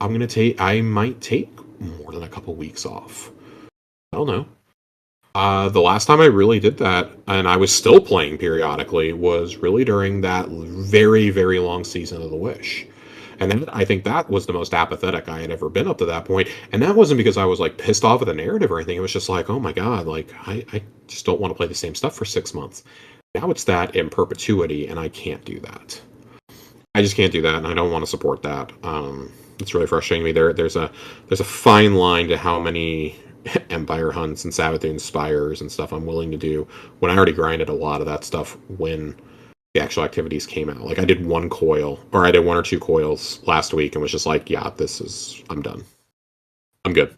I might take more than a couple weeks off. I don't know. The last time I really did that, and I was still playing periodically, was really during that very, very long season of The Wish. And then I think that was the most apathetic I had ever been up to that point. And that wasn't because I was like pissed off at the narrative or anything. It was just like, oh my God, like I just don't want to play the same stuff for 6 months. Now it's that in perpetuity, and I can't do that. I just can't do that, and I don't want to support that. It's really frustrating me. There's a fine line to how many Empire hunts and Savathun Spires and stuff I'm willing to do when I already grinded a lot of that stuff when the actual activities came out. Like I did one coil, or I did one or two coils last week and was just like, yeah, I'm done. I'm good.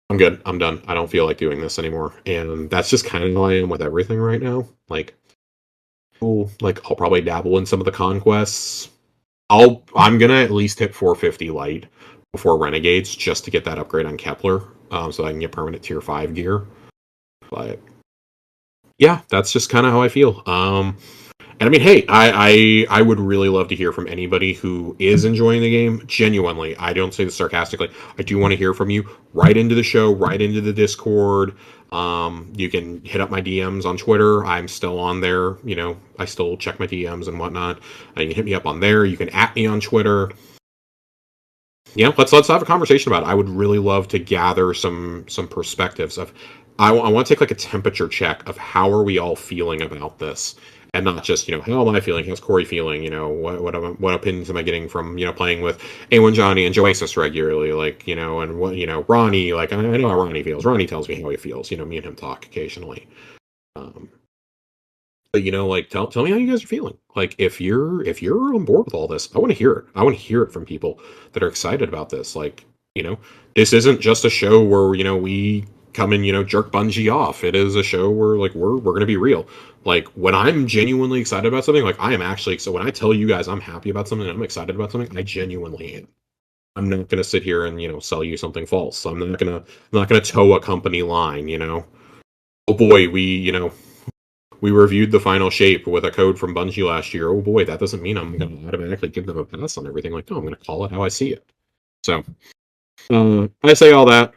I'm good. I'm done. I don't feel like doing this anymore. And that's just kind of how I am with everything right now. Like, oh, like I'll probably dabble in some of the conquests. I'm gonna at least hit 450 light before Renegades just to get that upgrade on Kepler, so I can get permanent tier 5 gear. But yeah, that's just kind of how I feel. And I mean, hey, I would really love to hear from anybody who is enjoying the game. Genuinely, I don't say this sarcastically. I do want to hear from you. Right into the show, right into the Discord. You can hit up my DMs on Twitter. I'm still on there. You know, I still check my DMs and whatnot. You can hit me up on there. You can @ me on Twitter. Yeah, let's have a conversation about it. I would really love to gather some perspectives of. I want to take like a temperature check of how are we all feeling about this, and not just how am I feeling, how's Corey feeling, what opinions am I getting from playing with A1 Johnny and Joasis regularly, like and what Ronnie, like I know how Ronnie feels. Ronnie tells me how he feels. Me and him talk occasionally. Um, but like tell me how you guys are feeling. Like if you're on board with all this, I want to hear it. I want to hear it from people that are excited about this. Like, this isn't just a show where, we come and, jerk Bungie off. It is a show where like we're gonna be real. Like when I'm genuinely excited about something, like I am actually, so when I tell you guys I'm happy about something, I'm excited about something, I genuinely am. I'm not gonna sit here and, sell you something false. I'm not gonna toe a company line, Oh boy, we reviewed the final shape with a code from Bungie last year. Oh boy, that doesn't mean I'm going to automatically give them a pass on everything. Like, no, I'm going to call it how I see it. So, I say all that,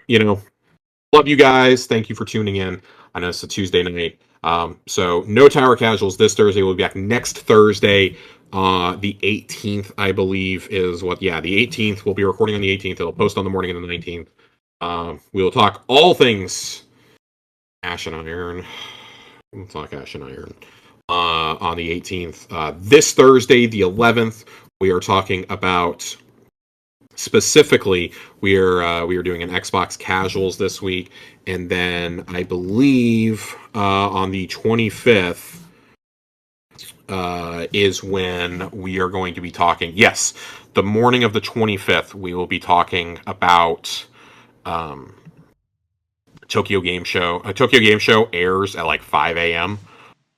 love you guys. Thank you for tuning in. I know it's a Tuesday night. So no Tower Casuals this Thursday. We'll be back next Thursday. The 18th, I believe, is what, yeah, the 18th. We'll be recording on the 18th. It'll post on the morning of the 19th. We will talk all things Ash and Iron. We'll talk Ash and Iron on the 18th. This Thursday, the 11th, we are talking about specifically. We are doing an Xbox Casuals this week, and then I believe on the 25th is when we are going to be talking. Yes, the morning of the 25th, we will be talking about. Tokyo Game Show. Tokyo Game Show airs at like 5 a.m.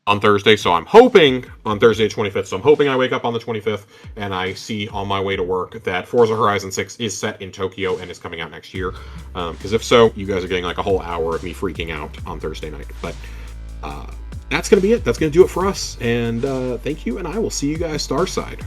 on Thursday, so I'm hoping on Thursday 25th. So I'm hoping I wake up on the 25th and I see on my way to work that Forza Horizon 6 is set in Tokyo and is coming out next year. Because if so, you guys are getting like a whole hour of me freaking out on Thursday night. But that's going to be it. That's going to do it for us. And thank you, and I will see you guys Starside.